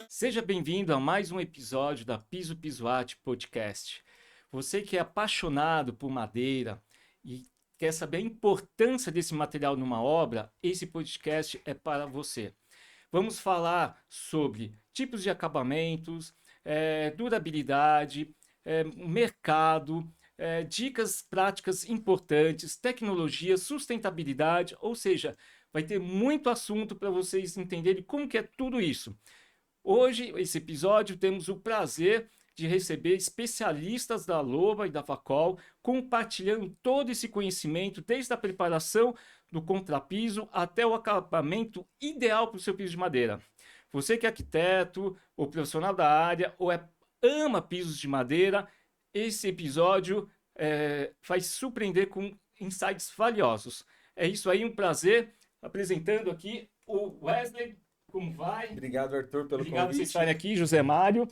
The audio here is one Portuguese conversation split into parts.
Seja bem-vindo a mais um episódio da Piso Piso Arte Podcast. Você que é apaixonado por madeira e quer saber a importância desse material numa obra, esse podcast é para você. Vamos falar sobre tipos de acabamentos, durabilidade, mercado, dicas práticas importantes, tecnologia, sustentabilidade, ou seja, vai ter muito assunto para vocês entenderem como que é tudo isso. Hoje, esse episódio, temos o prazer de receber especialistas da Loba e da Vacol, compartilhando todo esse conhecimento, desde a preparação do contrapiso até o acabamento ideal para o seu piso de madeira. Você que é arquiteto, ou profissional da área, ou ama pisos de madeira, esse episódio vai surpreender com insights valiosos. É isso aí, um prazer. Apresentando aqui o Wesley. Como vai? Obrigado, Arthur, pelo Obrigado por convite. vocês estarem aqui, José Mário.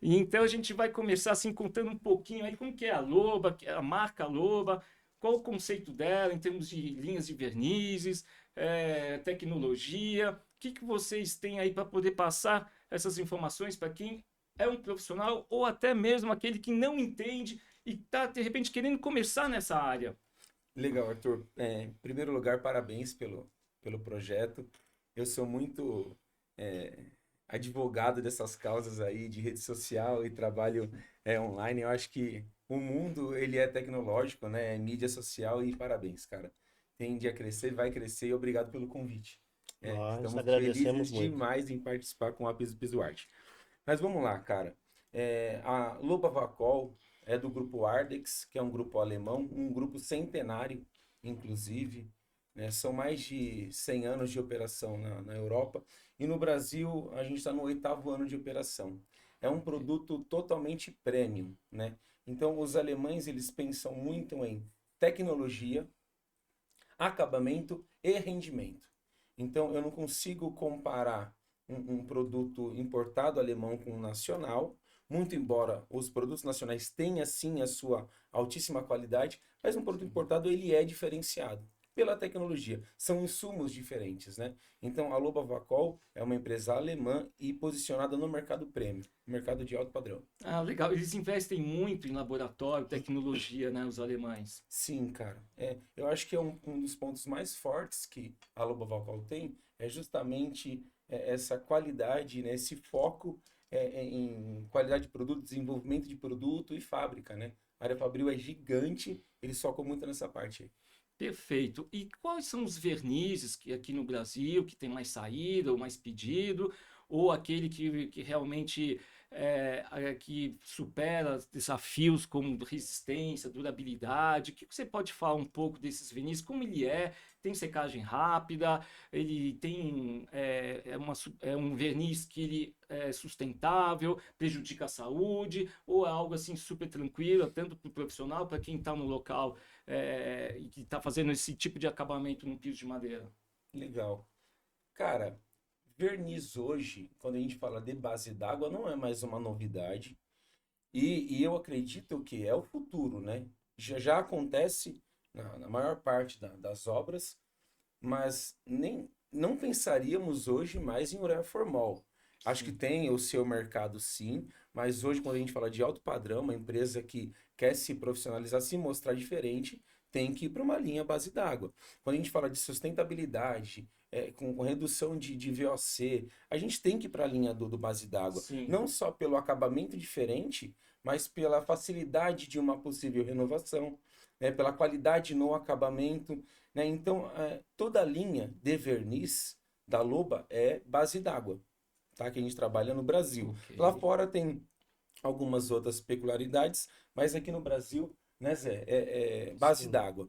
E então a gente vai começar assim contando um pouquinho aí como que é a Loba, a marca Loba, qual o conceito dela em termos de linhas de vernizes, tecnologia. O que vocês têm aí para poder passar essas informações para quem é um profissional ou até mesmo aquele que não entende e está de repente querendo começar nessa área? Legal, Arthur. Em primeiro lugar, parabéns pelo projeto. Eu sou muito advogado dessas causas aí de rede social e trabalho online. Eu acho que o mundo ele é tecnológico, né? É mídia social e parabéns, cara. Tende a crescer, vai crescer e obrigado pelo convite. Nós Estamos agradecemos felizes muito. demais em participar com a Piso Piso Arte. Mas vamos lá, cara. A Loba Vacol é do grupo Ardex, que é um grupo alemão, um grupo centenário, inclusive, né? São mais de 100 anos de operação na Europa. E no Brasil, a gente está no 8º ano de operação. É um produto totalmente premium, né? Então, os alemães, eles pensam muito em tecnologia, acabamento e rendimento. Então, eu não consigo comparar um produto importado alemão com um nacional, muito embora os produtos nacionais tenham sim a sua altíssima qualidade, mas um produto importado ele é diferenciado pela tecnologia. São insumos diferentes, né? Então, a Loba Vacol é uma empresa alemã e posicionada no mercado premium, mercado de alto padrão. Ah, legal. Eles investem muito em laboratório, tecnologia, né, os alemães. Sim, cara. Eu acho que é um dos pontos mais fortes que a Loba Vacol tem é justamente essa qualidade, né, esse foco em qualidade de produto, desenvolvimento de produto e fábrica, né? A área fabril é gigante, eles focam muito nessa parte aí. Perfeito. E quais são os vernizes que aqui no Brasil que tem mais saída ou mais pedido, ou aquele que realmente que supera desafios como resistência, durabilidade? O que você pode falar um pouco desses vernizes? Como ele é? Tem secagem rápida? Ele tem é um verniz que ele é sustentável, prejudica a saúde, ou é algo assim super tranquilo, tanto para o profissional, para quem está no local e que está fazendo esse tipo de acabamento no piso de madeira? Legal. Cara, verniz hoje, quando a gente fala de base d'água, não é mais uma novidade. E eu acredito que é o futuro, né? Já acontece na maior parte das obras, mas não pensaríamos hoje mais em ureia formol. Acho que tem o seu mercado sim, mas hoje quando a gente fala de alto padrão, uma empresa que quer se profissionalizar, se mostrar diferente, tem que ir para uma linha base d'água. Quando a gente fala de sustentabilidade, com redução de VOC, a gente tem que ir para a linha do base d'água. Sim. Não só pelo acabamento diferente, mas pela facilidade de uma possível renovação, né? Pela qualidade no acabamento, né? Então, toda a linha de verniz da Loba é base d'água, tá? Que a gente trabalha no Brasil. Ok. Lá fora tem algumas outras peculiaridades, mas aqui no Brasil, né, Zé, é base Sim. d'água.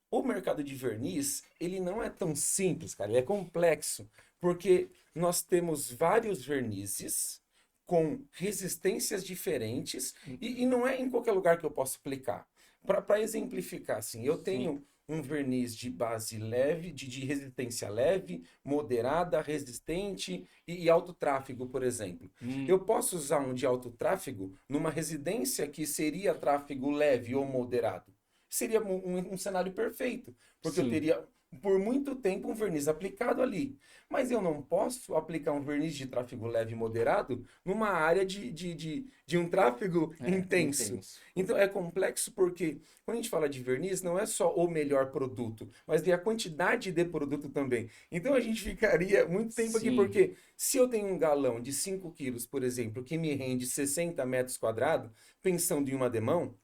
O mercado de verniz, ele não é tão simples, cara, ele é complexo, porque nós temos vários vernizes com resistências diferentes e não é em qualquer lugar que eu posso aplicar. Para exemplificar, assim, eu tenho um verniz de base leve, de resistência leve, moderada, resistente e alto tráfego, por exemplo. Eu posso usar um de alto tráfego numa residência que seria tráfego leve ou moderado. Seria um cenário perfeito, porque eu Sim, teria por muito tempo um verniz aplicado ali. Mas eu não posso aplicar um verniz de tráfego leve e moderado numa área de um tráfego intenso. intenso. Então é complexo porque quando a gente fala de verniz, não é só o melhor produto, mas tem a quantidade de produto também. Então a gente ficaria muito tempo aqui, Sim, porque se eu tenho um galão de 5 quilos, por exemplo, que me rende 60 metros quadrados, pensando em uma demão,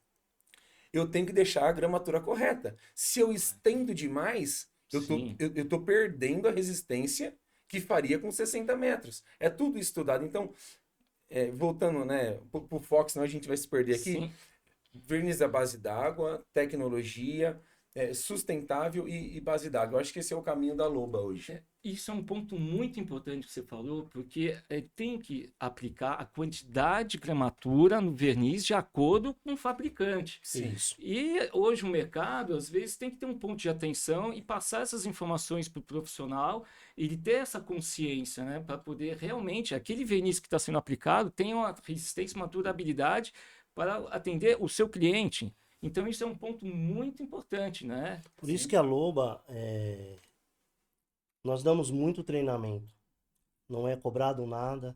eu tenho que deixar a gramatura correta. Se eu estendo demais, sim. eu tô perdendo a resistência que faria com 60 metros. É tudo estudado. Então, voltando, né, pro Fox, senão a gente vai se perder aqui. Sim. Verniz à base d'água, tecnologia, sustentável e base d'água. Eu acho que esse é o caminho da Loba hoje. Isso é um ponto muito importante que você falou, porque tem que aplicar a quantidade de gramatura no verniz de acordo com o fabricante. Sim. Isso. E hoje o mercado, às vezes, tem que ter um ponto de atenção e passar essas informações para o profissional e ele ter essa consciência, né, para poder realmente, aquele verniz que está sendo aplicado tenha uma resistência, uma durabilidade para atender o seu cliente. Então, isso é um ponto muito importante, né? Por isso que a Loba, nós damos muito treinamento. Não é cobrado nada.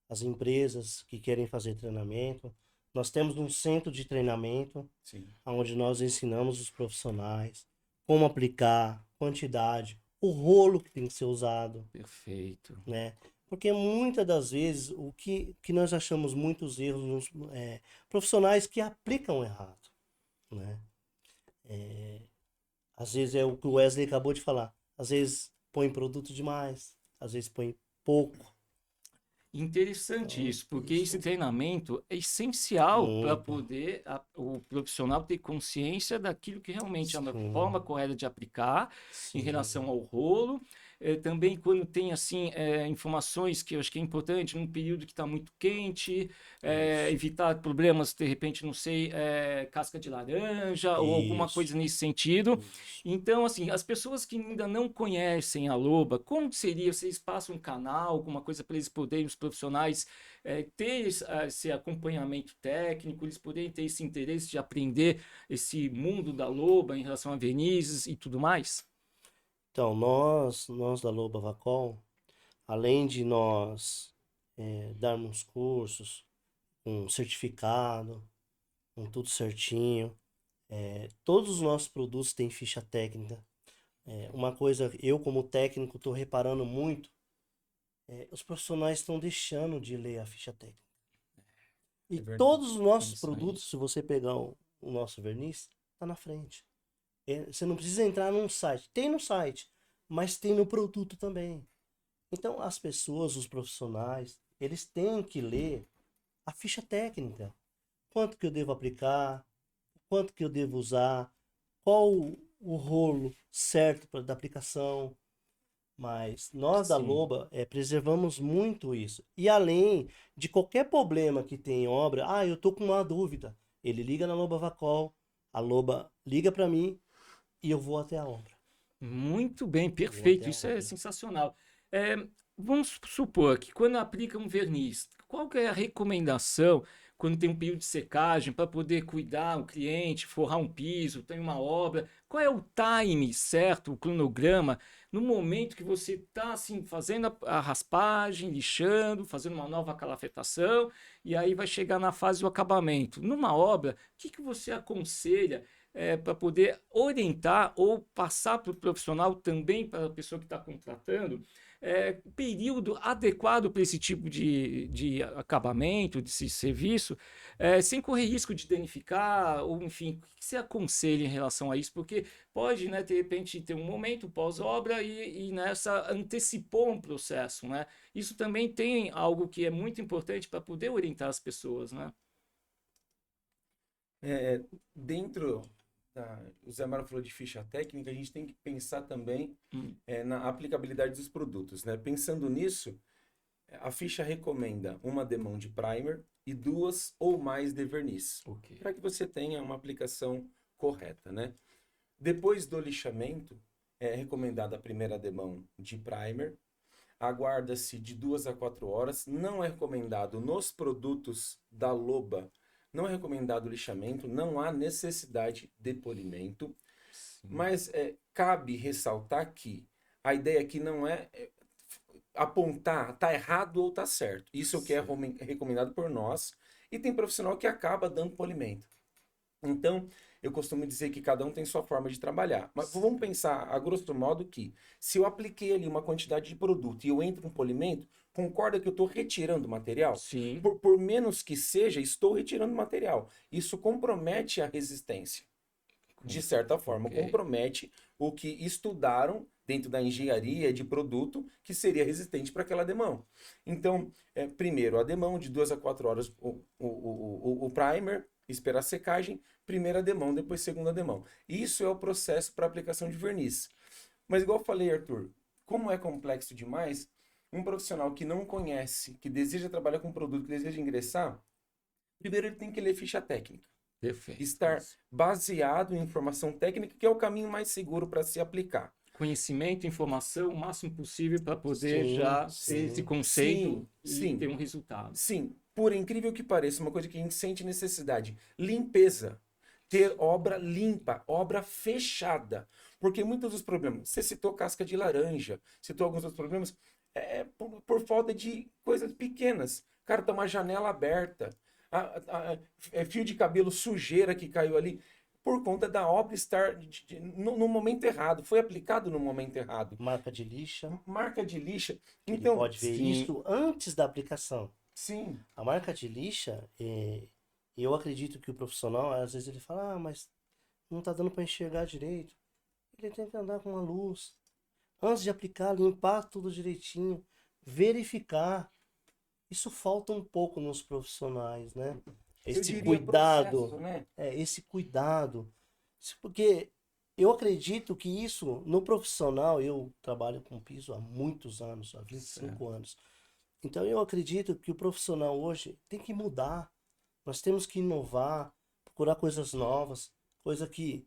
As empresas que querem fazer treinamento, nós temos um centro de treinamento, Sim. onde nós ensinamos os profissionais como aplicar, quantidade, o rolo que tem que ser usado, Perfeito. né? Porque muitas das vezes o que nós achamos muitos erros nos profissionais que aplicam errado, né? Às vezes é o que o Wesley acabou de falar. Às vezes põe produto demais, às vezes põe pouco. Interessante Então, isso, porque isso esse treinamento é essencial para muito. poder o profissional ter consciência daquilo que realmente é a Sim, forma correta de aplicar em sim. relação ao rolo. Também quando tem assim informações que eu acho que é importante num período que está muito quente, evitar problemas, de repente, não sei, casca de laranja ou alguma Isso, coisa nesse sentido. isso. Então, assim, as pessoas que ainda não conhecem a Loba, como seria? Vocês passam um canal, alguma coisa para eles poderem, os profissionais, ter esse acompanhamento técnico, eles poderem ter esse interesse de aprender esse mundo da Loba em relação a vernizes e tudo mais? Então, nós da Loba Vacol, além de nós darmos cursos com certificado, com tudo certinho, todos os nossos produtos têm ficha técnica. Uma coisa, eu como técnico estou reparando muito, os profissionais estão deixando de ler a ficha técnica. E verdade. todos os nossos Isso aí. produtos, se você pegar o nosso verniz, está na frente. Você não precisa entrar num site. Tem no site, mas tem no produto também. Então, as pessoas, os profissionais, eles têm que ler a ficha técnica. Quanto que eu devo aplicar, quanto que eu devo usar, qual o rolo certo da aplicação. Mas nós da Sim. Loba preservamos muito isso. E além de qualquer problema que tem em obra, eu tô com uma dúvida. Ele liga na Loba Vacol, a Loba liga para mim e eu vou até a obra. Muito bem, Vou até perfeito. a Isso é obra. sensacional. É, vamos supor que quando aplica um verniz, qual que é a recomendação quando tem um período de secagem para poder cuidar o cliente, forrar um piso, tem uma obra? Qual é o time certo, o cronograma, no momento que você está assim, fazendo a raspagem, lixando, fazendo uma nova calafetação, e aí vai chegar na fase do acabamento? Numa obra, o que você aconselha? Para poder orientar ou passar para o profissional também, para a pessoa que está contratando, período adequado para esse tipo de acabamento, desse serviço, sem correr risco de danificar, ou enfim, o que você aconselha em relação a isso? Porque pode, né, de repente, ter um momento pós-obra e nessa antecipou um processo, né? Isso também tem algo que é muito importante para poder orientar as pessoas, né? Dentro o Zé Mário falou de ficha técnica, a gente tem que pensar também Hum, na aplicabilidade dos produtos, né? Pensando nisso, a ficha recomenda uma demão de primer e 2 ou mais de verniz, ok. para que você tenha uma aplicação correta, né? Depois do lixamento, é recomendada a primeira demão de primer. Aguarda-se de 2 a 4 horas. Não é recomendado nos produtos da Loba, não é recomendado lixamento, não há necessidade de polimento. Mas cabe ressaltar que a ideia aqui não é apontar tá errado ou tá certo. Isso é o que é recomendado por nós. E tem profissional que acaba dando polimento. Então, eu costumo dizer que cada um tem sua forma de trabalhar. Mas vamos pensar, a grosso modo, que se eu apliquei ali uma quantidade de produto e eu entro com polimento, concorda que eu estou retirando material? Sim. Por menos que seja, estou retirando material. Isso compromete a resistência. De certa forma, compromete o que estudaram dentro da engenharia de produto que seria resistente para aquela demão. Então, primeiro a demão, de 2 a 4 horas o primer, esperar a secagem, primeira demão, depois segunda demão. Isso é o processo para aplicação de verniz. Mas igual eu falei, Arthur, como é complexo demais, um profissional que não conhece, que deseja trabalhar com produto, que deseja ingressar, primeiro ele tem que ler ficha técnica. Perfeito. Estar baseado em informação técnica, que é o caminho mais seguro para se aplicar. Conhecimento, informação, o máximo possível para poder ter esse conceito e ter um resultado. Sim, por incrível que pareça, uma coisa que a gente sente necessidade, limpeza. Ter obra limpa, obra fechada. Porque muitos dos problemas, você citou casca de laranja, citou alguns outros problemas, por falta de coisas pequenas. Cara, tá uma janela aberta, fio de cabelo, sujeira que caiu ali, por conta da obra estar no momento errado, foi aplicado no momento errado. Marca de lixa. Marca de lixa. Então, ele pode ver sim. isso antes da aplicação. Sim. A marca de lixa, eu acredito que o profissional, às vezes ele fala, mas não tá dando para enxergar direito. Ele tem que andar com uma luz. Antes de aplicar, limpar tudo direitinho, verificar. Isso falta um pouco nos profissionais, né? Esse cuidado, processo, né? esse cuidado. Porque eu acredito que isso, no profissional, eu trabalho com piso há muitos anos, há 25 anos. Então eu acredito que o profissional hoje tem que mudar. Nós temos que inovar, procurar coisas novas, coisa que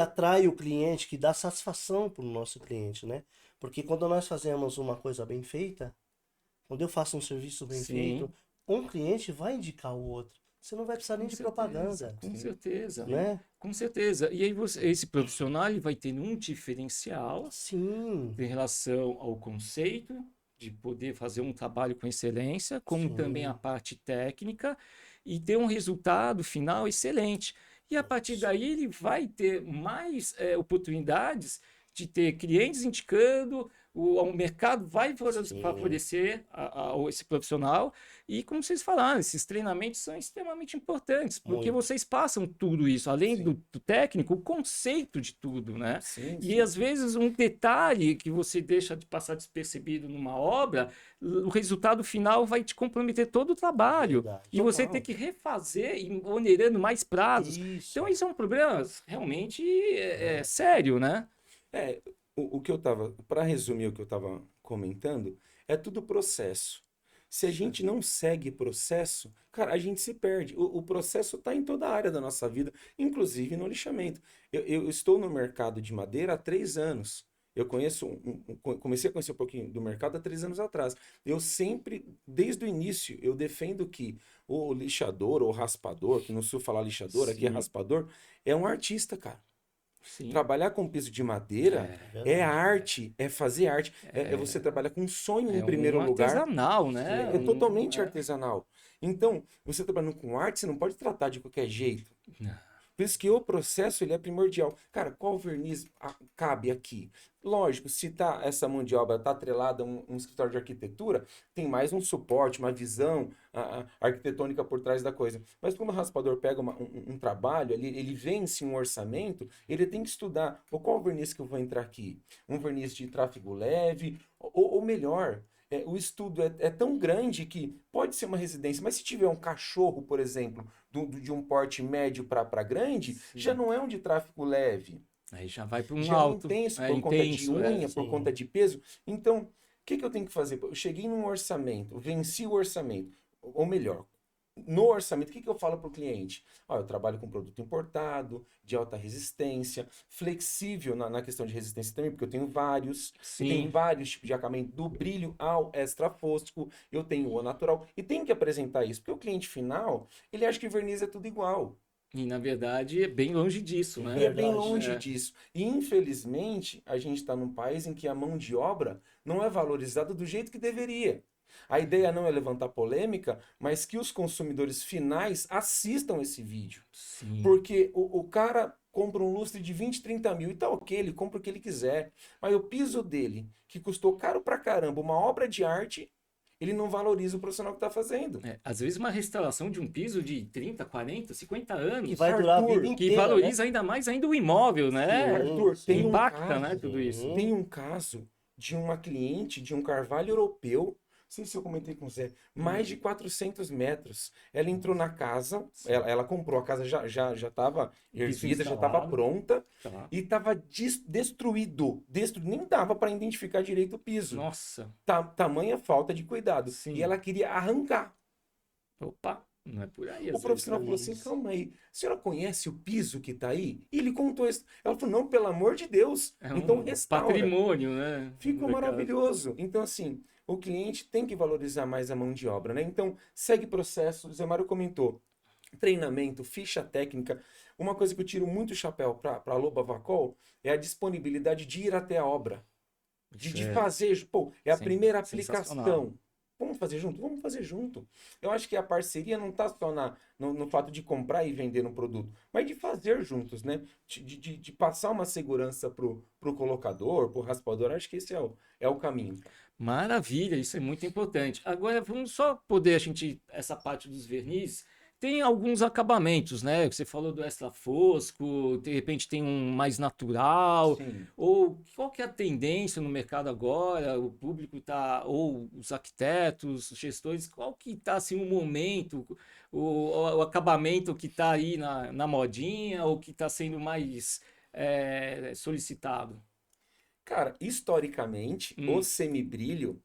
atrai o cliente, que dá satisfação para o nosso cliente, né? Porque quando nós fazemos uma coisa bem feita, quando eu faço um serviço bem feito, um cliente vai indicar o outro. Você não vai precisar nem de propaganda. Com certeza. Né? Com certeza. E aí esse profissional ele vai ter um diferencial Sim. em relação ao conceito de poder fazer um trabalho com excelência, como também a parte técnica, e ter um resultado final excelente. E a partir daí ele vai ter mais oportunidades de ter clientes indicando, o mercado vai favorecer esse profissional. E como vocês falaram, esses treinamentos são extremamente importantes, porque vocês passam tudo isso, além do técnico, o conceito de tudo, né? E às vezes um detalhe que você deixa de passar despercebido numa obra, o resultado final vai te comprometer todo o trabalho. Verdade. E você tem que refazer, onerando mais prazos. Então isso é um problema realmente sério, né? O que eu tava, para resumir o que eu tava comentando, é tudo processo. Se a gente não segue processo, cara, a gente se perde. O processo está em toda a área da nossa vida, inclusive no lixamento. Eu estou no mercado de madeira há 3 anos. Eu comecei a conhecer um pouquinho do mercado há 3 anos atrás. Eu sempre, desde o início, eu defendo que o lixador ou raspador, que não sei falar lixador, aqui é raspador, é um artista, cara. Sim. Trabalhar com piso de madeira é arte, é fazer arte, é você trabalhar com sonho em primeiro lugar. É artesanal, né? É totalmente artesanal. Então, você trabalhando com arte, você não pode tratar de qualquer jeito. Por isso que o processo ele é primordial. Cara, qual verniz cabe aqui? Lógico, se essa mão de obra está atrelada a um escritório de arquitetura, tem mais um suporte, uma visão arquitetônica por trás da coisa. Mas quando o raspador pega um trabalho, ele vence um orçamento, ele tem que estudar qual verniz que eu vou entrar aqui. Um verniz de tráfego leve, ou melhor, o estudo é tão grande que pode ser uma residência, mas se tiver um cachorro, por exemplo, de um porte médio para grande, já não é um de tráfego leve. Aí já vai para um já alto. É intenso por conta de unha, por conta de peso. Então, o que eu tenho que fazer? Eu cheguei num orçamento, venci o orçamento. Ou melhor, no orçamento, o que eu falo para o cliente? Ó, eu trabalho com produto importado, de alta resistência, flexível na questão de resistência também, porque eu tenho vários. Eu tenho Sim. vários tipos de acabamento, do brilho ao extra fosco, eu tenho o natural. E tem que apresentar isso, porque o cliente final, ele acha que verniz é tudo igual. E na verdade é bem longe disso, E né? é bem Verdade. longe É. disso. E infelizmente, a gente está num país em que a mão de obra não é valorizada do jeito que deveria. A ideia não é levantar polêmica, mas que os consumidores finais assistam esse vídeo. Sim. Porque o cara compra um lustre de 20, 30 mil e tá ok, ele compra o que ele quiser. Mas o piso dele, que custou caro pra caramba, uma obra de arte, ele não valoriza o profissional que tá fazendo. É, às vezes uma restauração de um piso de 30, 40, 50 anos Que vai durar a vida Arthur, que inteira, né? valoriza ainda mais ainda o imóvel, né? Arthur, Sim, tem sim. um Impacta, né, caso, tudo isso. tem um caso de uma cliente de um carvalho europeu, não sei se eu comentei com você, mais de 400 metros. Ela entrou na casa, ela comprou, a casa já estava Piso erguida, já estava instalado. pronta Tá. e estava destruído. Nem dava para identificar direito o piso. Nossa, Tamanha falta de cuidado. Sim. E ela queria arrancar. opa, não é por aí. O às profissional vezes, falou né? assim: calma aí, a senhora conhece o piso que tá aí? E ele contou isso. Ela falou: não, pelo amor de Deus. É Então um restaura. patrimônio, né? Ficou No mercado. maravilhoso. Então, assim, o cliente tem que valorizar mais a mão de obra, né? Então, segue processo. O Zé Mário comentou. Treinamento, ficha técnica. Uma coisa que eu tiro muito o chapéu para a Loba Vacol é a disponibilidade de ir até a obra. De Isso é- fazer. Pô, é a Sim, primeira sensacional. aplicação. Vamos fazer junto? Vamos fazer junto. Eu acho que a parceria não está só no fato de comprar e vender um produto, mas de fazer juntos, né? De passar uma segurança pro colocador, pro raspador. Acho que esse é o caminho. Maravilha, isso é muito importante. Agora, vamos só poder essa parte dos verniz, tem alguns acabamentos, né? Você falou do extra fosco, de repente tem um mais natural, Sim. ou qual que é a tendência no mercado agora? O público tá, ou os arquitetos, os gestores, qual que tá assim o momento, o acabamento que tá aí na modinha, ou que está sendo mais solicitado? Cara, historicamente, o Hum, semibrilho,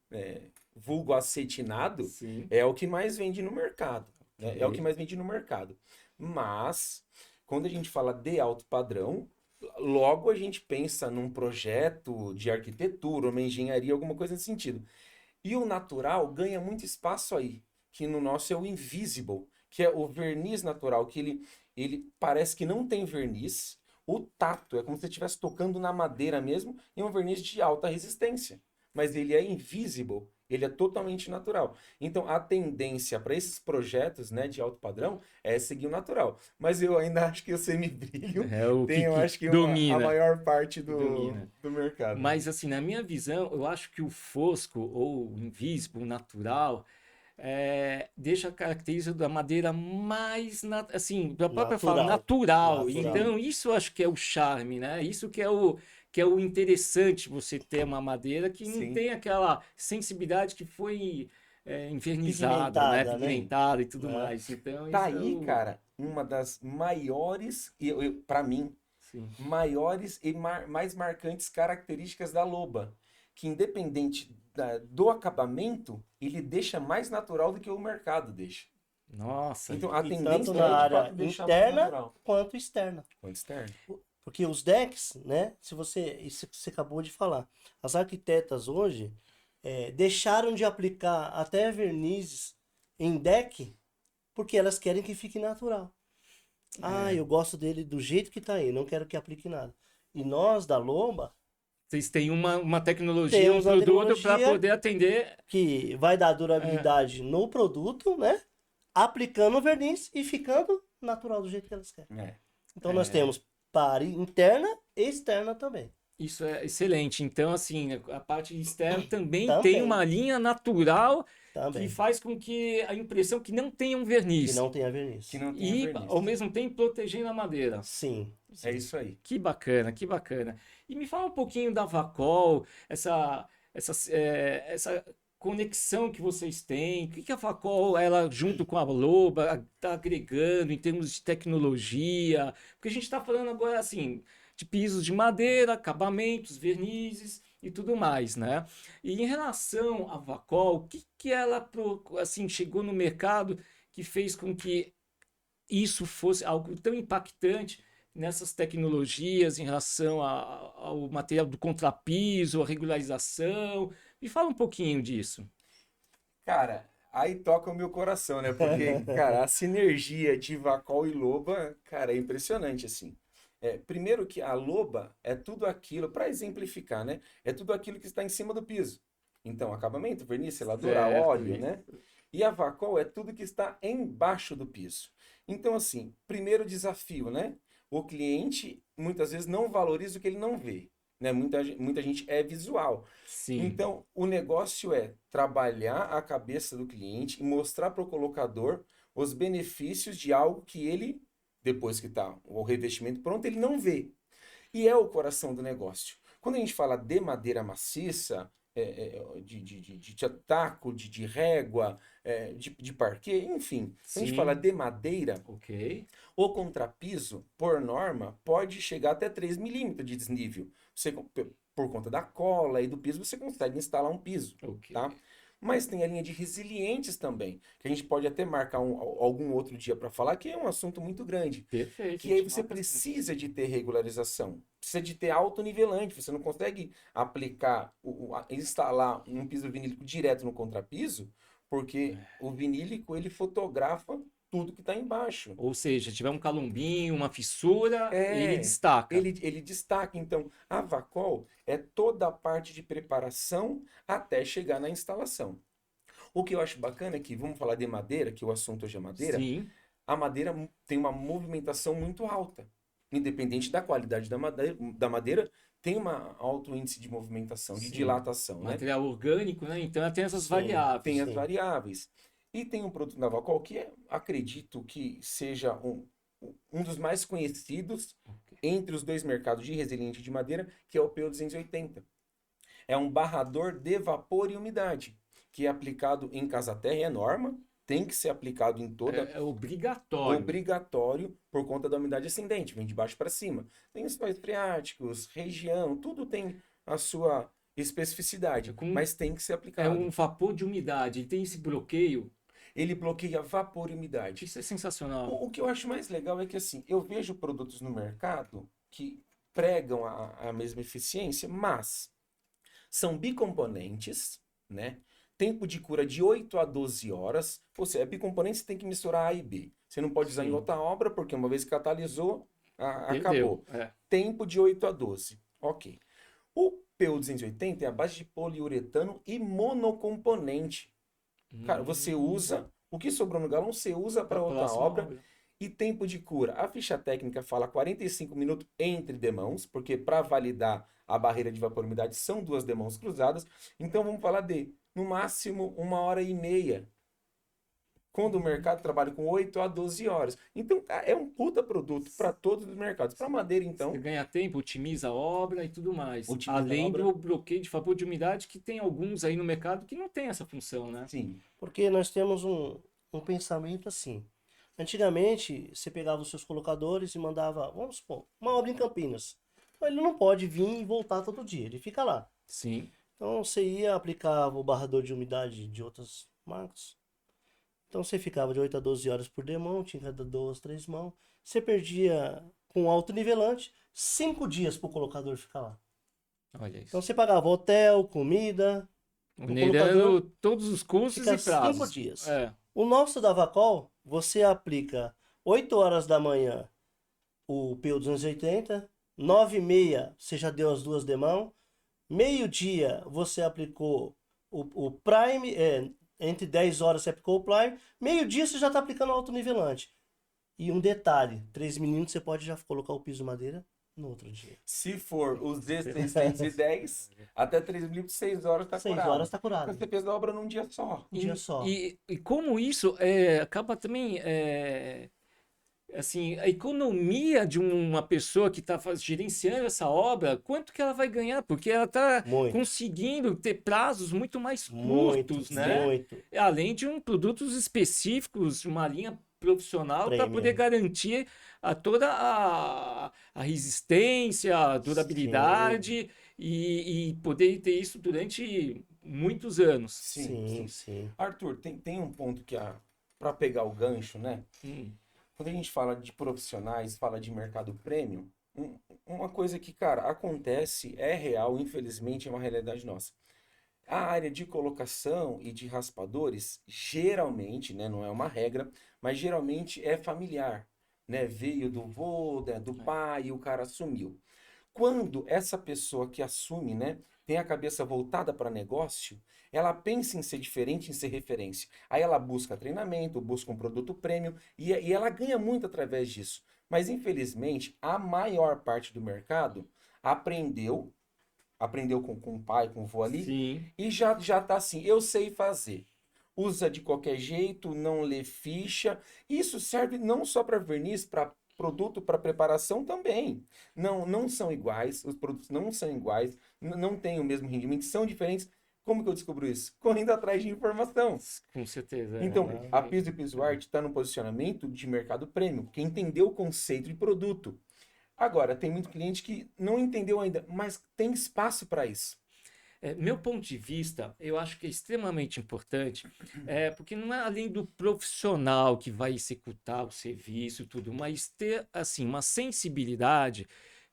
vulgo acetinado, sim, é o que mais vende no mercado. Né? É o que ok. mais vende no mercado. Mas, quando a gente fala de alto padrão, logo a gente pensa num projeto de arquitetura, uma engenharia, alguma coisa nesse sentido. E o natural ganha muito espaço aí, que no nosso é o invisible, que é o verniz natural, que ele parece que não tem verniz. O tato é como se você estivesse tocando na madeira mesmo, e é um verniz de alta resistência. Mas ele é invisible, ele é totalmente natural. Então a tendência para esses projetos, né, de alto padrão é seguir o natural. Mas eu ainda acho que o semibrilho É o tem, eu que acho que a domina. maior parte Domina. do mercado. Mas, assim, na minha visão, eu acho que o fosco ou o invisível, o natural, deixa a característica da madeira mais, assim, da própria fala, natural. Natural. Então, isso eu acho que é o charme, né? Isso que é o interessante você ter uma madeira que não Sim. tem aquela sensibilidade que foi invernizada, né? Pigmentada, né? Pigmentada e tudo É. mais. Então, Tá isso é aí, o... cara, uma das maiores, para mim, Sim. maiores e mais marcantes características da loba, que independente do acabamento, ele deixa mais natural do que o mercado deixa. Nossa, Então a E tendência tanto na é de área fato deixar mais interna natural. quanto externa. Quanto externo. Porque os decks, né? Isso que você acabou de falar. As arquitetas hoje deixaram de aplicar até vernizes em deck porque elas querem que fique natural. Ah, eu gosto dele do jeito que tá aí, não quero que aplique nada. E nós, da Lomba, vocês têm uma tecnologia, um temos uma produto para tecnologia poder atender. que vai dar durabilidade no produto, né? Aplicando o verniz e ficando natural do jeito que elas querem. É. Então nós temos para interna e externa também. Isso é excelente. Então, assim, a parte externa também tem Também. uma linha natural que Também. faz com que a impressão que não tenha um Que verniz. não tenha verniz. Que não tenha E, verniz. ao mesmo tempo, protegendo a madeira. Sim. É isso aí. Que bacana, que bacana. E me fala um pouquinho da Vacol, essa conexão que vocês têm. O que a Vacol, ela junto com a Loba, está agregando em termos de tecnologia? Porque a gente está falando agora, assim, de pisos de madeira, acabamentos, vernizes e tudo mais, né? E em relação à Vacol, o que ela assim, chegou no mercado que fez com que isso fosse algo tão impactante nessas tecnologias em relação ao material do contrapiso, a regularização? Me fala um pouquinho disso. Cara, aí toca o meu coração, né? Porque, cara, a sinergia de Vacol e Loba, cara, é impressionante, assim. Primeiro que a Loba é tudo aquilo, para exemplificar, né? É tudo aquilo que está em cima do piso. Então, acabamento, verniz, seladura, Certo, óleo, né? E a Vacol é tudo que está embaixo do piso. Então, assim, primeiro desafio, né? O cliente muitas vezes não valoriza o que ele não vê, né? Muita gente é visual. Sim. Então, o negócio é trabalhar a cabeça do cliente e mostrar para o colocador os benefícios de algo que ele, depois que está o revestimento pronto, ele não vê. E é o coração do negócio. Quando a gente fala de madeira maciça, de taco, de régua, de parquet, enfim, quando a gente Sim. fala de madeira, Ok. o contrapiso, por norma, pode chegar até 3 milímetros de desnível. Por conta da cola e do piso, você consegue instalar um piso, Ok. tá? Mas tem a linha de resilientes também, que a gente pode até marcar algum outro dia para falar, que é um assunto muito grande. Perfeito. Que aí você precisa de ter regularização, precisa de ter autonivelante. Você não consegue aplicar, instalar um piso vinílico direto no contrapiso, porque o vinílico ele fotografa tudo que está embaixo. Ou seja, tiver um calombinho, uma fissura, ele É, destaca. ele destaca. Então, a Vacol é toda a parte de preparação até chegar na instalação. O que eu acho bacana é que, vamos falar de madeira, que o assunto hoje é madeira, Sim. a madeira tem uma movimentação muito alta. Independente da qualidade da madeira, tem um alto índice de movimentação, de Sim. dilatação, né? Material orgânico, né? Então ela tem essas Sim, variáveis. Tem as Sim. variáveis. E tem um produto da Vacol que acredito que seja um dos mais conhecidos Ok. entre os dois mercados de resiliente de madeira, que é o PU280. É um barrador de vapor e umidade, que é aplicado em casa-terra, é norma, tem que ser aplicado em toda, É obrigatório. obrigatório por conta da umidade ascendente, vem de baixo para cima. Tem os sóis freáticos, região, tudo tem a sua especificidade, mas tem que ser É aplicado. um vapor de umidade. Ele tem esse bloqueio. Ele bloqueia vapor e umidade. Isso é sensacional. O que eu acho mais legal é que assim, eu vejo produtos no mercado que pregam a mesma eficiência, mas são bicomponentes, né? Tempo de cura de 8 a 12 horas. Ou seja, bicomponente você tem que misturar A e B. Você não pode usar em Sim. outra obra, porque uma vez que catalisou, Perdeu. acabou. Tempo de 8 a 12. Ok. O PU280 é a base de poliuretano e monocomponente. Cara, você usa, o que sobrou no galão, você usa para outra próxima obra. E tempo de cura? A ficha técnica fala 45 minutos entre demãos, porque para validar a barreira de vapor e umidade são 2 demãos cruzadas. Então vamos falar de, no máximo, 1h30. Quando o mercado trabalha com 8 a 12 horas. Então é um puta produto para todos os mercados. Para madeira, então, Você ganha tempo, otimiza a obra e tudo mais. Otimiza a Além obra. do bloqueio de vapor de umidade, que tem alguns aí no mercado que não tem essa função, né? sim. Porque nós temos um pensamento assim. Antigamente, você pegava os seus colocadores e mandava, vamos supor, uma obra em Campinas. Então, ele não pode vir e voltar todo dia, ele fica lá. Sim. Então você ia, aplicava o barrador de umidade de outras marcas. Então você ficava de 8 a 12 horas por demão, tinha cada 2, 3 mãos. Você perdia com autonivelante 5 dias para o colocador ficar lá. Olha isso. Então você pagava hotel, comida, Onerando todos os custos fica e prazos. 5 dias. É. O nosso da Vacol, você aplica 8 horas da manhã o PU280, 9h30 você já deu as 2 demãos, meio-dia você aplicou o Prime, entre 10 horas você aplicou o Prime, meio-dia você já está aplicando o autonivelante. E um detalhe, 3 minutos você pode já colocar o piso madeira no outro dia. Se for os D610, até 3 milímetros, 6 horas está 6 curado. horas está curado. Você fez a obra num dia só. Um dia só. E como isso acaba também assim, a economia de uma pessoa que está gerenciando essa obra, quanto que ela vai ganhar? Porque ela está Muito. conseguindo ter prazos muito mais Muito, curtos, né? muito. Além de produtos específicos, uma linha profissional para Premium. poder garantir toda a resistência, a durabilidade e poder ter isso durante muitos anos. Sim, sim. Arthur, tem um ponto que a para pegar o gancho, né? Hum. Quando a gente fala de profissionais, fala de mercado premium, uma coisa que, cara, acontece, é real, infelizmente, é uma realidade nossa. A área de colocação e de raspadores, geralmente, né, não é uma regra, mas geralmente é familiar, né? Veio do vô, né, do pai, e o cara assumiu. Quando essa pessoa que assume, né, tem a cabeça voltada para negócio, ela pensa em ser diferente, em ser referência. Aí ela busca treinamento, busca um produto premium e ela ganha muito através disso. Mas infelizmente, a maior parte do mercado aprendeu, aprendeu com o pai, com o vô ali, Sim. e já tá assim, eu sei fazer. Usa de qualquer jeito, não lê ficha. Isso serve não só para verniz, para produto, para preparação também. Não são iguais, os produtos não são iguais, não têm o mesmo rendimento, são diferentes. Como que eu descubro isso? Correndo atrás de informação. Com certeza. Então, a É. Piso e Piso Art está no posicionamento de mercado premium, porque entendeu o conceito de produto. Agora, tem muito cliente que não entendeu ainda, mas tem espaço para isso. Meu ponto de vista, eu acho que é extremamente importante, porque não é além do profissional que vai executar o serviço e tudo, mas ter assim uma sensibilidade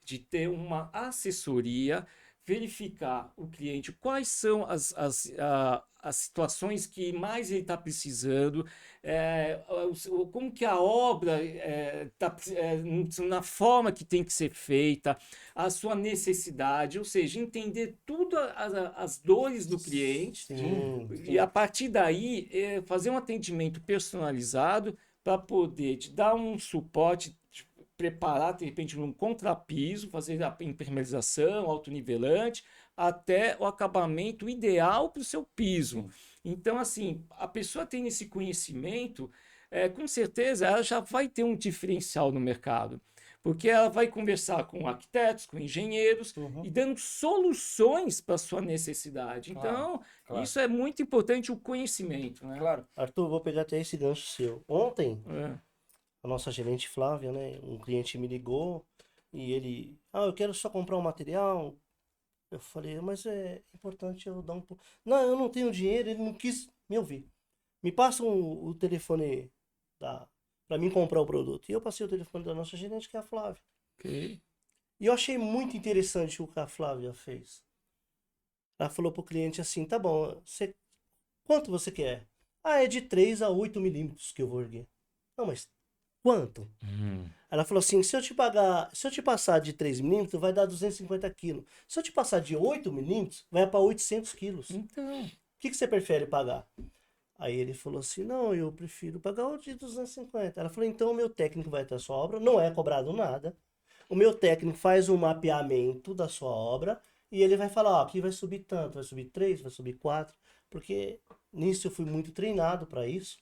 de ter uma assessoria, verificar o cliente, quais são as situações que mais ele está precisando, como que a obra está na forma que tem que ser feita, a sua necessidade, ou seja, entender tudo as dores do cliente Sim, e a partir daí fazer um atendimento personalizado para poder te dar um suporte, preparar de repente um contrapiso, fazer a impermeabilização, autonivelante, até o acabamento ideal para o seu piso. Então, assim, a pessoa tendo esse conhecimento, com certeza ela já vai ter um diferencial no mercado. Porque ela vai conversar com arquitetos, com engenheiros e dando soluções para a sua necessidade. Então, Claro. isso é muito importante, o conhecimento, né? Claro. Arthur, vou pegar até esse gancho seu. Ontem, É. a nossa gerente Flávia, né? Um cliente me ligou e ele, eu quero só comprar um material. Eu falei, mas é importante eu dar um pouco. Não, eu não tenho dinheiro, ele não quis me ouvir. Me passa o telefone para mim comprar o produto. E eu passei o telefone da nossa gerente, que é a Flávia. Ok. E eu achei muito interessante o que a Flávia fez. Ela falou pro cliente assim, tá bom, quanto você quer? É de 3 a 8 milímetros que eu vou erguer. Não, mas quanto? Ela falou assim, se eu te passar de 3 milímetros, vai dar 250 quilos. Se eu te passar de 8 milímetros, vai para 800 quilos. O Então, que você prefere pagar? Aí ele falou assim, não, eu prefiro pagar o de 250. Ela falou, então o meu técnico vai até a sua obra, não é cobrado nada. O meu técnico faz um mapeamento da sua obra e ele vai falar, ó, aqui vai subir tanto, vai subir 3, vai subir 4, porque nisso eu fui muito treinado para isso.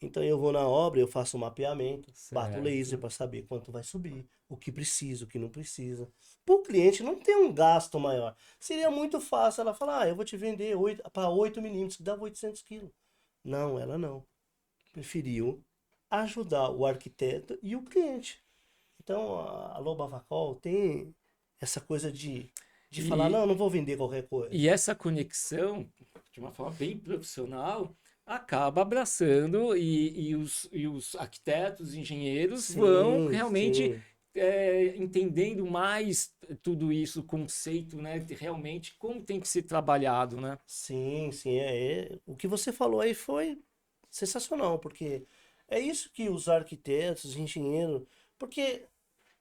Então eu vou na obra, eu faço um mapeamento, bato certo. laser para saber quanto vai subir, o que precisa, o que não precisa. Para o cliente não ter um gasto maior. Seria muito fácil ela falar, eu vou te vender para 8 milímetros, que dá 800 quilos. Não, ela não. Preferiu ajudar o arquiteto e o cliente. Então a Loba Vacol tem essa coisa de falar, não vou vender qualquer coisa. E essa conexão, de uma forma bem profissional, acaba abraçando e os arquitetos, engenheiros vão realmente sim. entendendo mais tudo isso, o conceito, né? De realmente como tem que ser trabalhado, né? Sim, o que você falou aí foi sensacional, porque é isso que os arquitetos, engenheiros, porque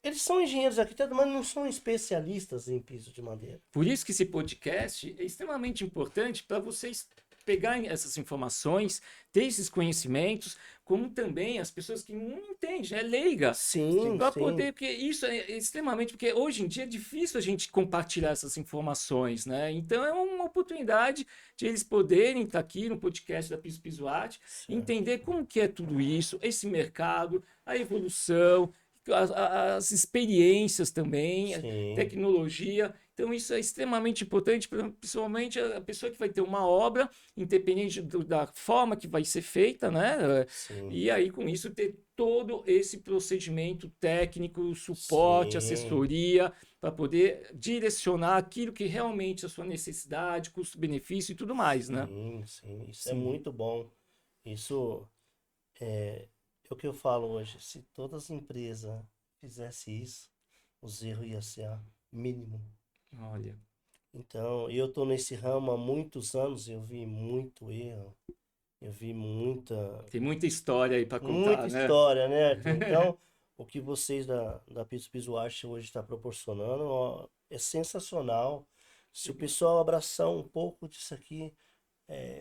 eles são engenheiros e arquitetos, mas não são especialistas em piso de madeira. Por isso que esse podcast é extremamente importante para vocês pegarem essas informações, ter esses conhecimentos, como também as pessoas que não entendem, é leiga. Sim, Para sim. poder, porque isso é extremamente, porque hoje em dia é difícil a gente compartilhar essas informações, né? Então é uma oportunidade de eles poderem estar aqui no podcast da Piso Piso Arte, entender como que é tudo isso, esse mercado, a evolução, as experiências também, a Sim. tecnologia. Então, isso é extremamente importante, principalmente a pessoa que vai ter uma obra, independente da forma que vai ser feita, né? Sim. E aí, com isso, ter todo esse procedimento técnico, suporte, Sim. assessoria, para poder direcionar aquilo que realmente é a sua necessidade, custo-benefício e tudo mais, né? Sim, sim. Isso é Sim. muito bom. Isso É o que eu falo hoje, se todas as empresas fizessem isso, os erros iam ser mínimo. Olha, Então, eu estou nesse ramo há muitos anos, eu vi muito erro, eu vi tem muita história aí para muita contar, né? história, né, Arthur? Então, o que vocês da Piso Piso Arte hoje está proporcionando, ó, é sensacional. Se o pessoal abraçar um pouco disso aqui,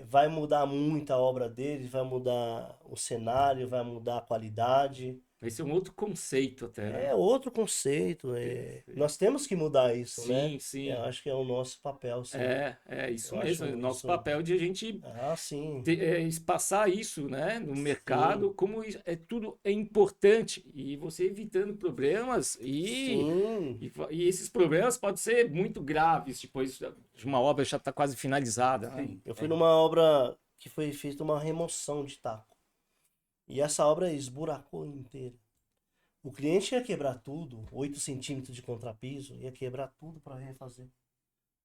vai mudar muito a obra deles, vai mudar o cenário, vai mudar a qualidade. Vai ser um outro conceito até, né? É outro conceito. Perfeito. Nós temos que mudar isso, né? Sim, Eu sim. acho que é o nosso papel, sim. É isso Eu mesmo. É acho o nosso isso. papel de a gente Ah, sim. passar isso, né, no Sim. mercado, como tudo é importante e você evitando problemas Sim. e esses problemas podem ser muito graves depois de uma obra já estar quase finalizada, né? Sim. Eu fui numa obra que foi feita uma remoção de taco. E essa obra esburacou inteira. O cliente ia quebrar tudo, 8 centímetros de contrapiso, ia quebrar tudo para refazer.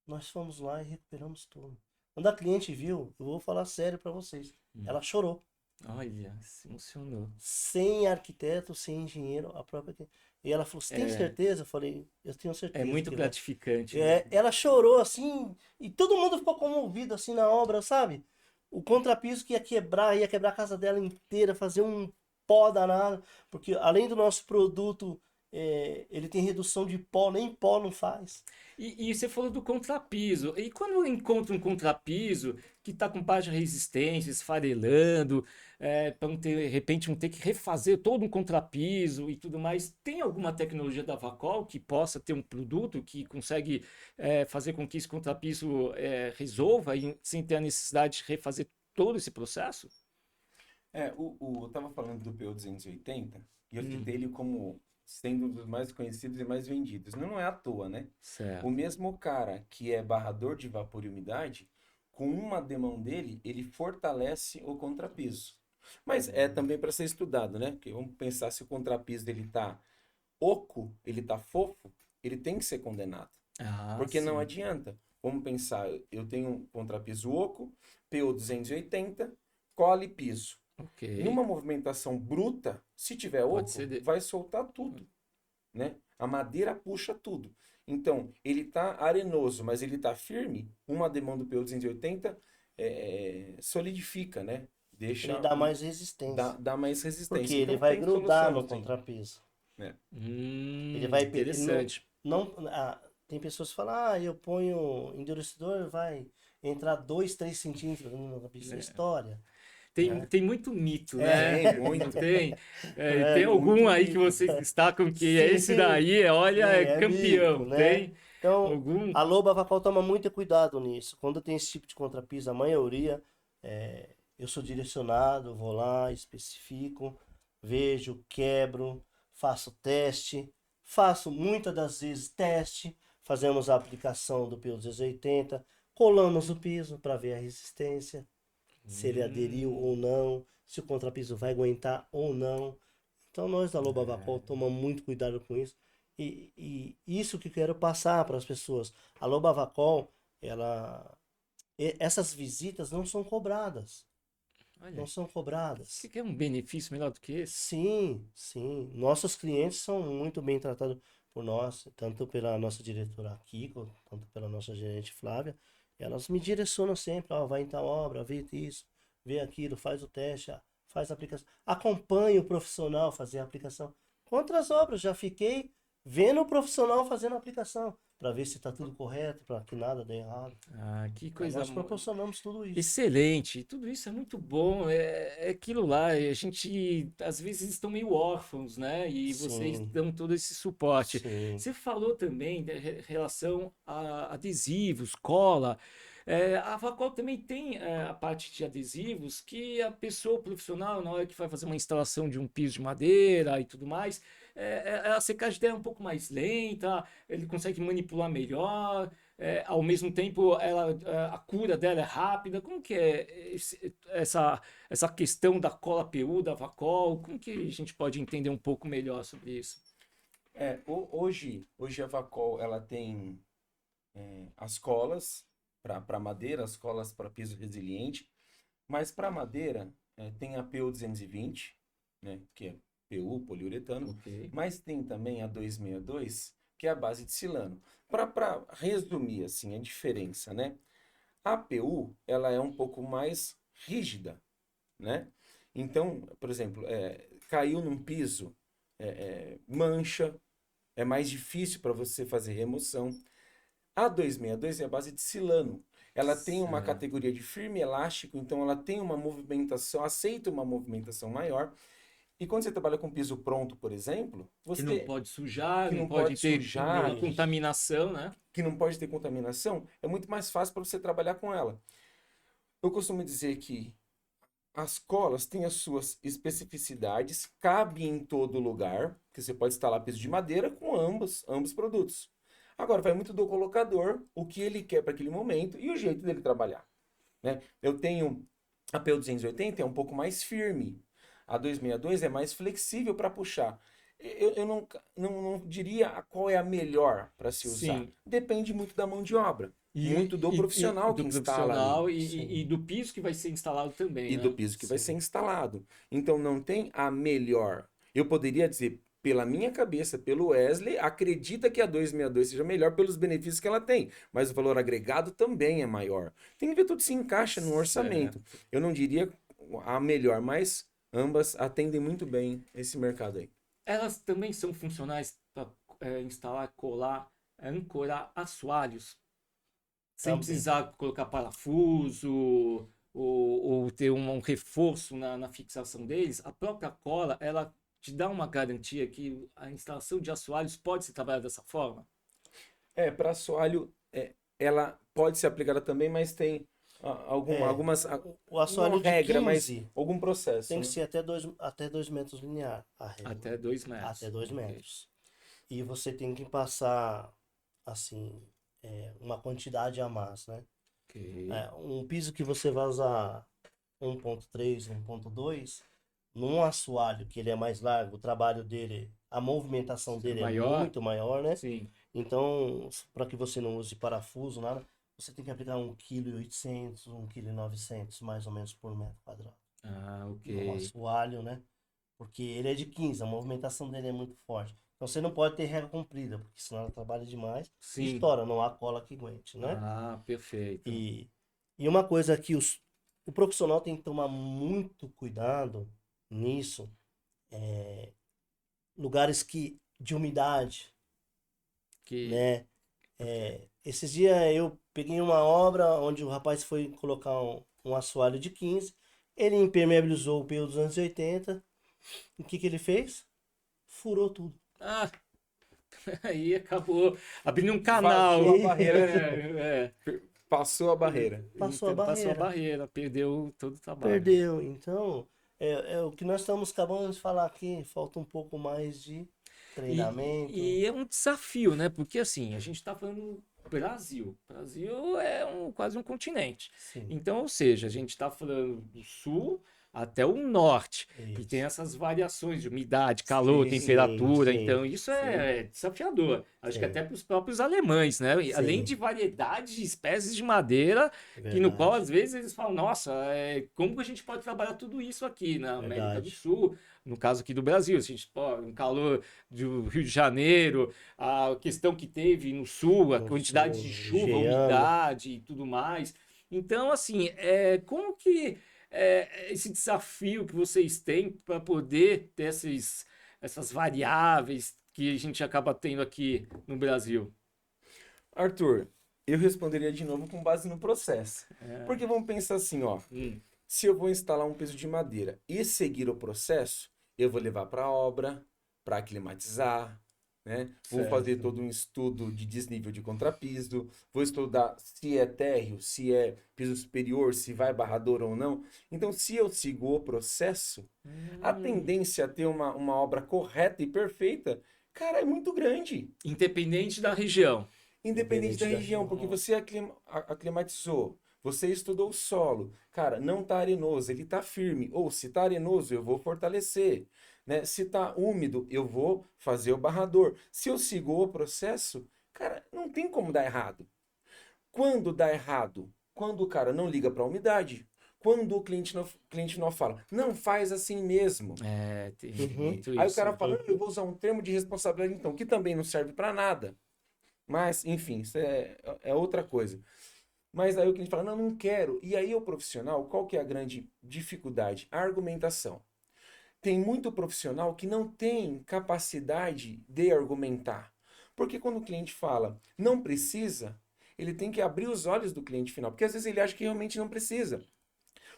Nós fomos lá e recuperamos tudo. Quando a cliente viu, eu vou falar sério para vocês, ela chorou. Olha, se emocionou. Sem arquiteto, sem engenheiro, a própria. E ela falou: Você tem É, certeza? Eu falei: Eu tenho é certeza muito que vai. gratificante, né? Ela chorou assim, e todo mundo ficou comovido assim na obra, sabe? O contrapiso que ia quebrar a casa dela inteira, fazer um pó danado, porque além do nosso produto, ele tem redução de pó, nem pó não faz. E você falou do contrapiso. E quando eu encontro um contrapiso que está com baixa resistência, esfarelando, para não ter, de repente não ter que refazer todo um contrapiso e tudo mais, tem alguma tecnologia da Vacol que possa ter um produto que consegue fazer com que esse contrapiso resolva sem ter a necessidade de refazer todo esse processo? Eu tava falando do PO280 e eu Hum, citei ele como sendo um dos mais conhecidos e mais vendidos. Não é à toa, né? O certo. mesmo cara que é barrador de vapor e umidade, com uma demão dele, ele fortalece o contrapiso. Mas é também para ser estudado, né? Porque vamos pensar se o contrapiso dele tá oco, ele tá fofo, ele tem que ser condenado. Ah, Porque não sim. adianta. Vamos pensar, eu tenho um contrapiso oco, PO280, cola e piso. Ok. Numa movimentação bruta, se tiver Pode oco, ser. vai soltar tudo, né? A madeira puxa tudo. Então, ele tá arenoso, mas ele tá firme. Uma demão do PO280 solidifica, né? Ele Deixa dá mais resistência, dá mais porque resistência. ele Então vai tem grudar no solução, sim. contrapiso. Né? Ele vai, ele Interessante. tem pessoas que falam, eu ponho endurecedor, vai entrar 2, 3 centímetros no contrapiso. Isso é história, né? Tem muito mito, né? Tem Não muito, tem? Tem algum muito aí que mito. vocês destacam que é esse Sim, daí, sim, olha, é é mito, campeão. né? Tem Então, algum? a Loba Vacal toma muito cuidado nisso. Quando tem esse tipo de contrapiso, a maioria, eu sou direcionado, vou lá, especifico, vejo, quebro, faço teste, faço muitas das vezes teste, fazemos a aplicação do PU280, colamos o piso para ver a resistência, se ele aderiu ou Hum, não, se o contrapiso vai aguentar ou não. Então nós da Loba Vacol tomamos muito cuidado com isso. E isso que eu quero passar para as pessoas. A Loba Vacol, essas visitas não são cobradas. Não olha, são cobradas. que é um benefício melhor do que esse? Sim, sim. Nossos clientes são muito bem tratados por nós, tanto pela nossa diretora Kiko, tanto pela nossa gerente Flávia. Elas me direcionam sempre, vai em tal obra, vê isso, vê aquilo, faz o teste, faz a aplicação. Acompanhe o profissional fazer a aplicação. Com outras obras, já fiquei vendo o profissional fazendo a aplicação, para ver se está tudo correto, para que nada dê errado. Ah, que Então, coisa nós proporcionamos tudo isso. excelente. Tudo isso é muito bom. É aquilo lá. A gente às vezes estão meio órfãos, né? E vocês Sim, dão todo esse suporte. sim, Você falou também da relação a adesivos, cola. A Vacol também tem a parte de adesivos que a pessoa profissional, na hora que vai fazer uma instalação de um piso de madeira e tudo mais, a secagem dela é um pouco mais lenta, ele consegue manipular melhor. Ao mesmo tempo, a cura dela é rápida. Como que é essa questão da cola PU, da Vacol? Como que a gente pode entender um pouco melhor sobre isso? Hoje a Vacol ela tem as colas para madeira, as colas para piso resiliente, mas para madeira tem a PU220, né, que é PU, poliuretano, Ok. mas tem também a 262, que é a base de silano. Para resumir assim a diferença, né? A PU, ela é um pouco mais rígida, né? Então, por exemplo, caiu num piso, mancha, é mais difícil para você fazer remoção. A 262 é a base de silano. Ela tem uma Certo. categoria de firme elástico, então ela tem uma movimentação, aceita uma movimentação maior. E quando você trabalha com piso pronto, por exemplo, Que não você pode sujar, que não não pode pode ter sujar, nenhuma contaminação, né? que não pode ter contaminação, é muito mais fácil para você trabalhar com ela. Eu costumo dizer que as colas têm as suas especificidades, cabe em todo lugar, que você pode instalar piso de madeira com ambos produtos. Agora, vai muito do colocador, o que ele quer para aquele momento e o jeito dele trabalhar, né? Eu tenho a PU280, é um pouco mais firme. A 262 é mais flexível para puxar. Eu não diria qual é a melhor para se usar. Sim. Depende muito da mão de obra, muito do profissional que do instala ali. profissional Sim. e do piso que vai ser instalado também, E né? do piso que vai Sim. ser instalado. Então não tem a melhor. Eu poderia dizer, pela minha cabeça, pelo Wesley, acredita que a 262 seja melhor pelos benefícios que ela tem, mas o valor agregado também é maior. Tem que ver tudo se encaixa no orçamento. Certo. Eu não diria a melhor, mas ambas atendem muito bem esse mercado aí. Elas também são funcionais para instalar, colar, ancorar assoalhos, sem Também. precisar colocar parafuso ou ter um reforço na fixação deles. A própria cola, ela te dá uma garantia que a instalação de assoalhos pode ser trabalhada dessa forma? Para assoalho, ela pode ser aplicada também, mas tem É, algumas. O assoalho Não de regra, mas 15 algum processo. tem que Né? ser até 2 metros linear, a régua. Até 2 metros. Até 2 Ok. metros. E você tem que passar, assim, uma quantidade a mais, né? Ok. Um piso que você vai usar 1.3, 1.2, num assoalho que ele é mais largo, o trabalho dele, a movimentação dele é Maior? muito maior, né? Sim. Então, para que você não use parafuso, nada, você tem que aplicar 1,8 kg, 1,9 kg, mais ou menos por metro quadrado. Ah, No ok. assoalho, né? Porque ele é de 15, a movimentação dele é muito forte. Então você não pode ter régua comprida, porque senão ela trabalha demais e Sim. estoura, não há cola que aguente, né? Ah, perfeito. E uma coisa que o profissional tem que tomar muito cuidado nisso, lugares de umidade, Que né? Esses dias eu peguei uma obra onde o rapaz foi colocar um assoalho de 15, ele impermeabilizou o PU280, o que ele fez? Furou tudo. Ah, aí acabou abrindo um canal. Vazou a barreira. Passou a barreira. Passou a Então, passou a barreira. barreira, perdeu todo o trabalho. Perdeu. Então, é o que nós estamos acabando de falar aqui. Falta um pouco mais de treinamento. E é um desafio, né? Porque assim, a gente está falando Brasil. Brasil é quase um continente. Sim, Então, ou seja, a gente está falando do sul até o norte. E isso. tem essas variações de umidade, calor, Sim, temperatura. sim, Então, isso é desafiador. Acho que Sim. até para os próprios alemães, né? E além Sim. de variedade de espécies de madeira, que no qual às vezes eles falam, nossa, como que a gente pode trabalhar tudo isso aqui na América do Verdade. Sul? No caso aqui do Brasil, a gente, pô, um calor do Rio de Janeiro, a questão que teve no sul, a No quantidade sul, de chuva, geando. umidade e tudo mais. Então, assim, como que esse desafio que vocês têm para poder ter essas variáveis que a gente acaba tendo aqui no Brasil? Arthur, eu responderia de novo com base no processo. Porque vamos pensar assim, ó. Se eu vou instalar um piso de madeira e seguir o processo, eu vou levar para a obra, para aclimatizar, né? Vou Certo. fazer todo um estudo de desnível de contrapiso, vou estudar se é térreo, se é piso superior, se vai barrador ou não. Então, se eu sigo o processo, a tendência a ter uma obra correta e perfeita, cara, é muito grande. Independente da região. Independente da da região, porque você aclimatizou, você estudou o solo. Cara, não tá arenoso, ele tá firme. Ou se tá arenoso, eu vou fortalecer. Né? Se tá úmido, eu vou fazer o barrador. Se eu sigo o processo, cara, não tem como dar errado. Quando dá errado? Quando o cara não liga para a umidade, Quando o cliente final fala, não, faz assim mesmo. Tem Uhum. muito Aí o isso. cara fala, eu vou usar um termo de responsabilidade então, que também não serve para nada. Mas, enfim, isso é outra coisa. Mas aí o cliente fala, não, não quero. E aí o profissional, qual que é a grande dificuldade? A argumentação. Tem muito profissional que não tem capacidade de argumentar. Porque quando o cliente fala, não precisa, ele tem que abrir os olhos do cliente final. Porque às vezes ele acha que realmente não precisa.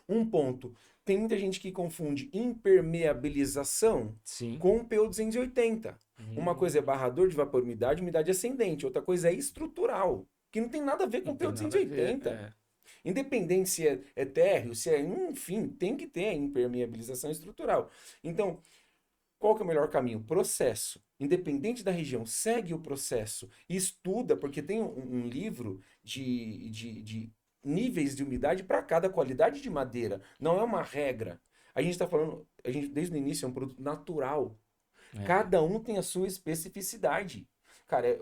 Um ponto. Tem muita gente que confunde impermeabilização Sim. com PO280. Uma coisa é Hum, barrador de vapor umidade ascendente. Outra coisa é estrutural, que não tem nada a ver com não tem nada a ver. PO280. Independente se é térreo, se é. Enfim, tem que ter a impermeabilização estrutural. Então, qual que é o melhor caminho? Processo. Independente da região, segue o processo e estuda, porque tem um livro de níveis de umidade para cada qualidade de madeira. Não é uma regra. A gente está falando, a gente desde o início é um produto natural. É. Cada um tem a sua especificidade. Cara,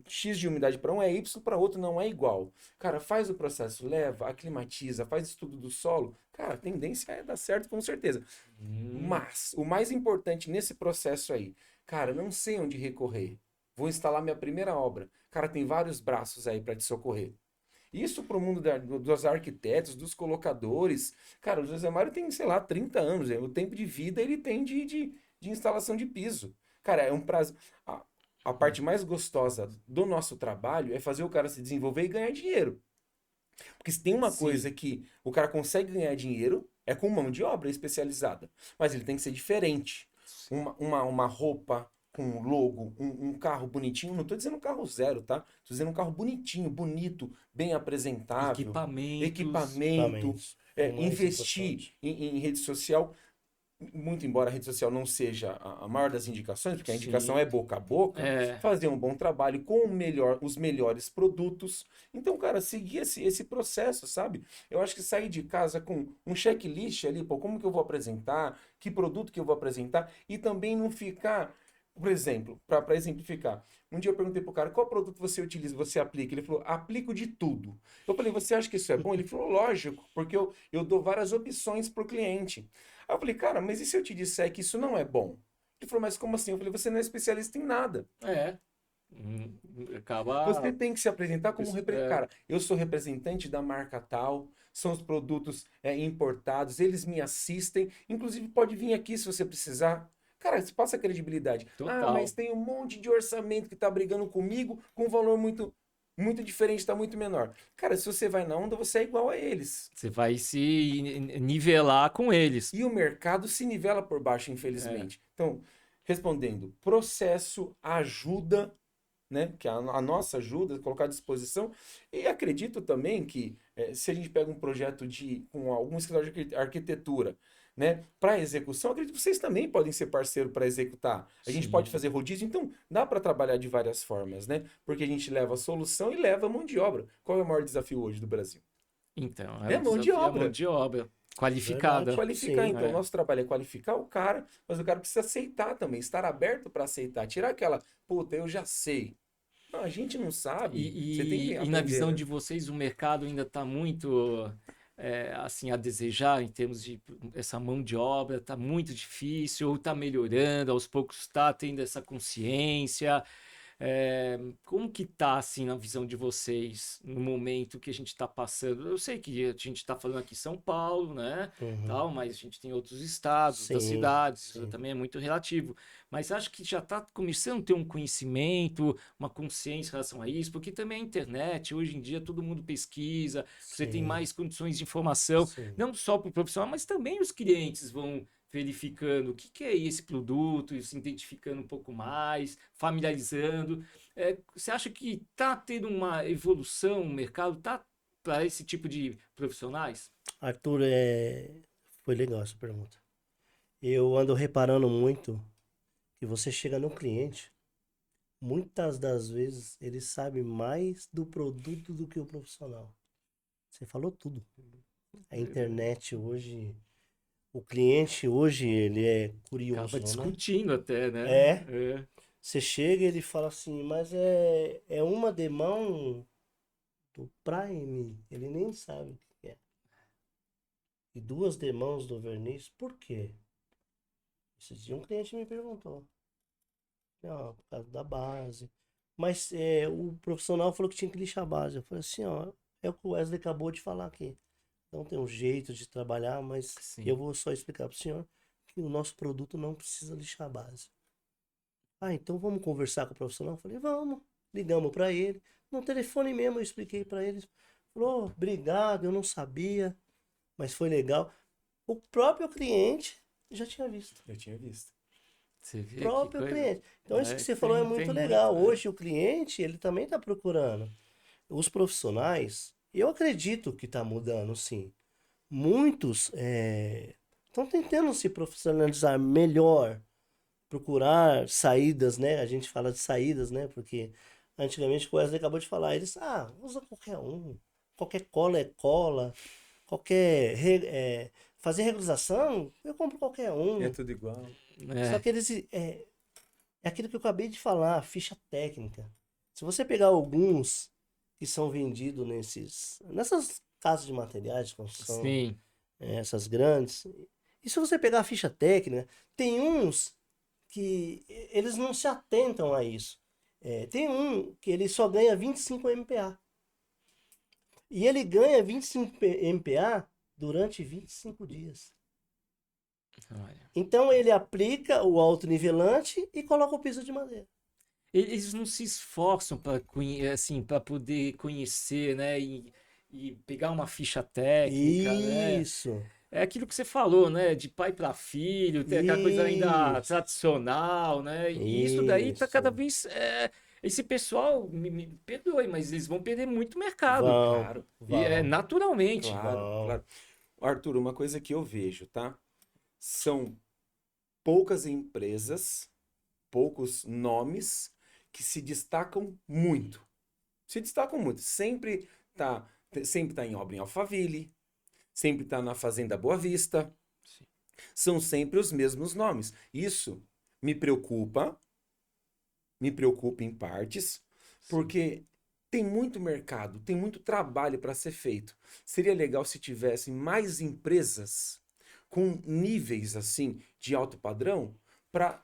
X de umidade para um é Y, para outro não é igual. Cara, faz o processo, leva, aclimatiza, faz estudo do solo. Cara, a tendência é dar certo com certeza. Hum, Mas o mais importante nesse processo aí, cara, não sei onde recorrer. Vou instalar minha primeira obra. Cara, tem vários braços aí para te socorrer. Isso para o mundo dos arquitetos, dos colocadores. Cara, o José Mário tem, sei lá, 30 anos. O tempo de vida ele tem de instalação de piso. Cara, é um prazo. A parte mais gostosa do nosso trabalho é fazer o cara se desenvolver e ganhar dinheiro. Porque se tem uma sim. coisa que o cara consegue ganhar dinheiro, é com mão de obra especializada. Mas ele tem que ser diferente. Uma roupa com um logo, um carro bonitinho. Não estou dizendo um carro zero, tá? Estou dizendo um carro bonitinho, bonito, bem apresentável. Equipamentos. Equipamento. Equipamentos. O mais Investir importante. em rede social. Muito embora a rede social não seja a maior das indicações, porque a indicação é Sim. boca a boca, É. fazer um bom trabalho com os melhores produtos. Então, cara, seguir esse processo, sabe? Eu acho que sair de casa com um checklist ali, pô, como que eu vou apresentar, que produto que eu vou apresentar, e também não ficar, por exemplo, para exemplificar. Um dia eu perguntei pro cara, qual produto você utiliza, você aplica? Ele falou, aplico de tudo. Eu falei, você acha que isso é bom? Ele falou, lógico, porque eu dou várias opções pro cliente. Aí eu falei, cara, mas e se eu te disser que isso não é bom? Ele falou, mas como assim? Eu falei, você não é especialista em nada. É. Você Acaba. tem que se apresentar como É, Cara, eu sou representante da marca tal, são os produtos importados, eles me assistem, inclusive pode vir aqui se você precisar. Cara, isso passa credibilidade. Ah, mas total. tem um monte de orçamento que tá brigando comigo com um valor muito diferente, tá muito menor. Cara, se você vai na onda, você é igual a eles. Você vai se nivelar com eles. E o mercado se nivela por baixo, É. infelizmente. Então, respondendo, processo, ajuda, né? Que a nossa ajuda, colocar à disposição. E acredito também que se a gente pega um projeto com algum escritório de arquitetura, né, para execução, acredito que vocês também podem ser parceiro para executar. A gente pode Sim. fazer rodízio, então dá para trabalhar de várias formas, né? Porque a gente leva a solução e leva a mão de obra. Qual é o maior desafio hoje do Brasil? Então, é É o a mão de desafio, a mão obra. de obra qualificada. Verdade. Qualificar, Sim. então. O É. nosso trabalho é qualificar o cara, mas o cara precisa aceitar também, estar aberto para aceitar. Tirar aquela, puta, eu já sei. Não, a gente não sabe. Você tem que E na aprender, visão né? de vocês, o mercado ainda está muito assim a desejar em termos de essa mão de obra, está muito difícil, ou está melhorando, aos poucos está tendo essa consciência. Como que tá assim na visão de vocês no momento que a gente está passando? Eu sei que a gente está falando aqui São Paulo, né, Uhum. tal, mas a gente tem outros estados, outras Sim, cidades, isso sim. também é muito relativo. Mas acho que já está começando a ter um conhecimento, uma consciência em relação a isso, porque também a internet, hoje em dia todo mundo pesquisa, você tem Sim, mais condições de informação, sim. não só para o profissional, mas também os clientes vão verificando o que, que é esse produto, se identificando um pouco mais, familiarizando. Você acha que está tendo uma evolução, o mercado está para esse tipo de profissionais? Arthur, foi legal essa pergunta. Eu ando reparando muito que você chega no cliente, muitas das vezes ele sabe mais do produto do que o profissional. Você falou tudo. A internet hoje, o cliente hoje, ele é Acaba curioso, né? discutindo até, né? É, você chega e ele fala assim, mas é uma demão do Prime, ele nem sabe o que é. e 2 demãos do verniz, por quê? Esse dia um cliente me perguntou. Ó, por causa da base. Mas o profissional falou que tinha que lixar a base. Eu falei assim, ó, é o que o Wesley acabou de falar aqui. Então tem um jeito de trabalhar, mas eu Sim. vou só explicar para o senhor que o nosso produto não precisa lixar a base. Ah, então vamos conversar com o profissional? Eu falei, vamos. Ligamos para ele. No telefone mesmo eu expliquei para ele. Falou, obrigado, eu não sabia, mas foi legal. O próprio cliente já tinha visto. Eu tinha visto. Você vê que Próprio coisa. cliente. Então isso que É, você falou é tem muito muito, legal. né? Hoje o cliente, ele também está procurando. Os profissionais, eu acredito que está mudando, sim. Muitos estão tentando se profissionalizar melhor, procurar saídas, né? A gente fala de saídas, né? Porque antigamente, o Wesley acabou de falar, eles, usa qualquer um. Qualquer cola é cola. Qualquer fazer regularização, eu compro qualquer É um. tudo igual. Só É, que eles é aquilo que eu acabei de falar, ficha técnica. Se você pegar alguns que são vendidos nessas casas de materiais de construção, sim. essas grandes, e se você pegar a ficha técnica, tem uns que eles não se atentam a isso. Tem um que ele só ganha 25 MPa. E ele ganha 25 MPa durante 25 dias. Olha. Então ele aplica o autonivelante e coloca o piso de madeira. Eles não se esforçam para assim, para poder conhecer, né? E pegar uma ficha técnica, né? Isso, É aquilo que você falou, né? De pai para filho, tem aquela coisa ainda isso, tradicional, né? E isso daí tá cada isso. vez. Esse pessoal, me perdoe, mas eles vão perder muito mercado. Vão, Claro, E é vão, naturalmente. claro, vão. claro. Arthur, uma coisa que eu vejo, tá? São poucas empresas, poucos nomes que se destacam muito. Se destacam muito. Sempre tá em obra em Alphaville, sempre tá na Fazenda Boa Vista. Sim. São sempre os mesmos nomes. Isso me preocupa em partes, Sim. porque tem muito mercado, tem muito trabalho para ser feito. Seria legal se tivessem mais empresas com níveis assim de alto padrão para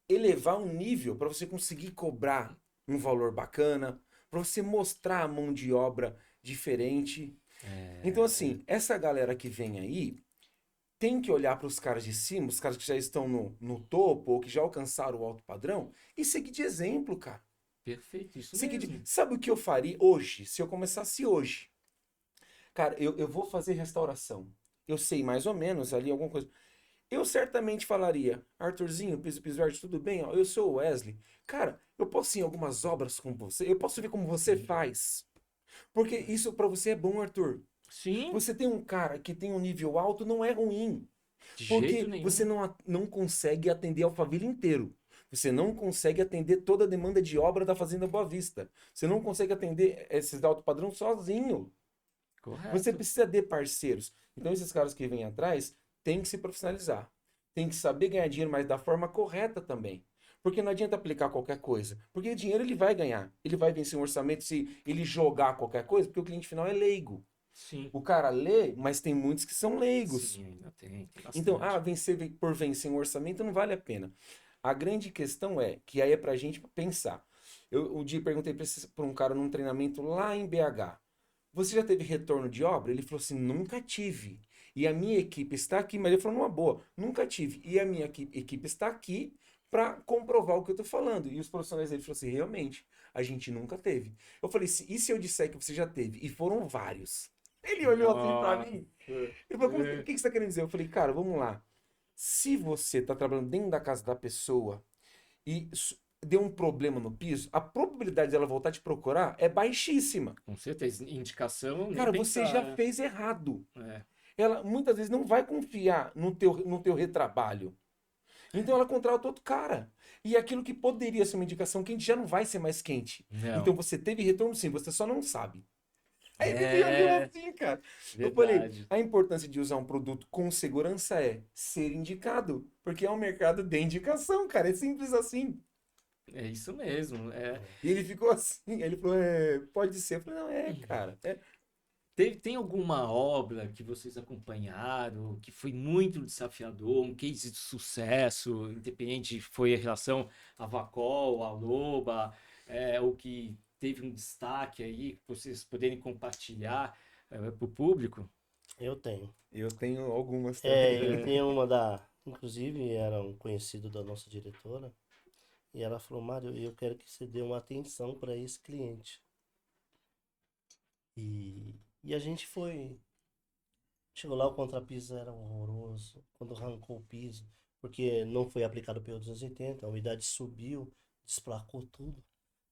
elevar um nível para você conseguir cobrar um valor bacana, para você mostrar a mão de obra diferente. Então, É, assim, essa galera que vem aí tem que olhar para os caras de cima, os caras que já estão no topo ou que já alcançaram o alto padrão e seguir de exemplo, cara. perfeito, isso Seguir de... mesmo. Sabe o que eu faria hoje? Se eu começasse hoje? Cara, eu vou fazer restauração. Eu sei mais ou menos ali alguma coisa. Eu certamente falaria, Arthurzinho, Piso Piso Arte, tudo bem? Ó, eu sou o Wesley. Cara, eu posso ir em algumas obras com você? Eu posso ver como você faz? Porque isso pra você é bom, Arthur. Sim, Você tem um cara que tem um nível alto, não é ruim. de jeito Porque você nenhum. não consegue atender Alphaville inteiro. Você não consegue atender toda a demanda de obra da Fazenda Boa Vista. Você não consegue atender esses de alto padrão sozinho. Você Correto. precisa de parceiros. Então, esses caras que vêm atrás têm que se profissionalizar. Tem que saber ganhar dinheiro, mas da forma correta também. Porque não adianta aplicar qualquer coisa. Porque dinheiro ele vai ganhar. Ele vai vencer um orçamento se ele jogar qualquer coisa, porque o cliente final é leigo. Sim. O cara lê, mas tem muitos que são leigos. Sim, ainda tem Então, bastante. vencer por vencer um orçamento não vale a pena. A grande questão é, que aí é pra gente pensar. Eu um dia perguntei pra um cara num treinamento lá em BH. Você já teve retorno de obra? Ele falou assim, nunca tive. E a minha equipe está aqui, mas ele falou numa boa, nunca tive. E a minha equipe está aqui para comprovar o que eu tô falando. E os profissionais dele falaram assim, realmente, a gente nunca teve. Eu falei, e se eu disser que você já teve? E foram vários. Ele olhou assim pra Nossa. mim. Ele falou, o que você tá querendo dizer? Eu falei, cara, vamos lá. Se você tá trabalhando dentro da casa da pessoa e deu um problema no piso, a probabilidade dela voltar a te procurar é baixíssima. Com certeza. Indicação, nem Cara, você já pensar, fez errado. né? Ela muitas vezes não vai confiar no teu retrabalho. Então ela contrata outro cara. E aquilo que poderia ser uma indicação quente já não vai ser mais quente. Então Não. você teve retorno sim, você só não sabe. Aí ele me olhou É assim, cara. Eu falei, verdade. a importância de usar um produto com segurança é ser indicado. Porque é um mercado de indicação, cara. É simples assim. É isso mesmo. E ele ficou assim, ele falou, pode ser. Eu falei, não, cara. Tem alguma obra que vocês acompanharam, que foi muito desafiador, um case de sucesso, independente foi em relação a Vacol, a Loba, ou que teve um destaque aí, que vocês poderem compartilhar para o público? Eu tenho. Eu tenho algumas É, também. e tem uma inclusive era um conhecido da nossa diretora, e ela falou, Mário, eu quero que você dê uma atenção para esse cliente. E a gente foi. Chegou lá, o contrapiso era horroroso. Quando arrancou o piso, porque não foi aplicado o PU 280, a umidade subiu, desplacou tudo.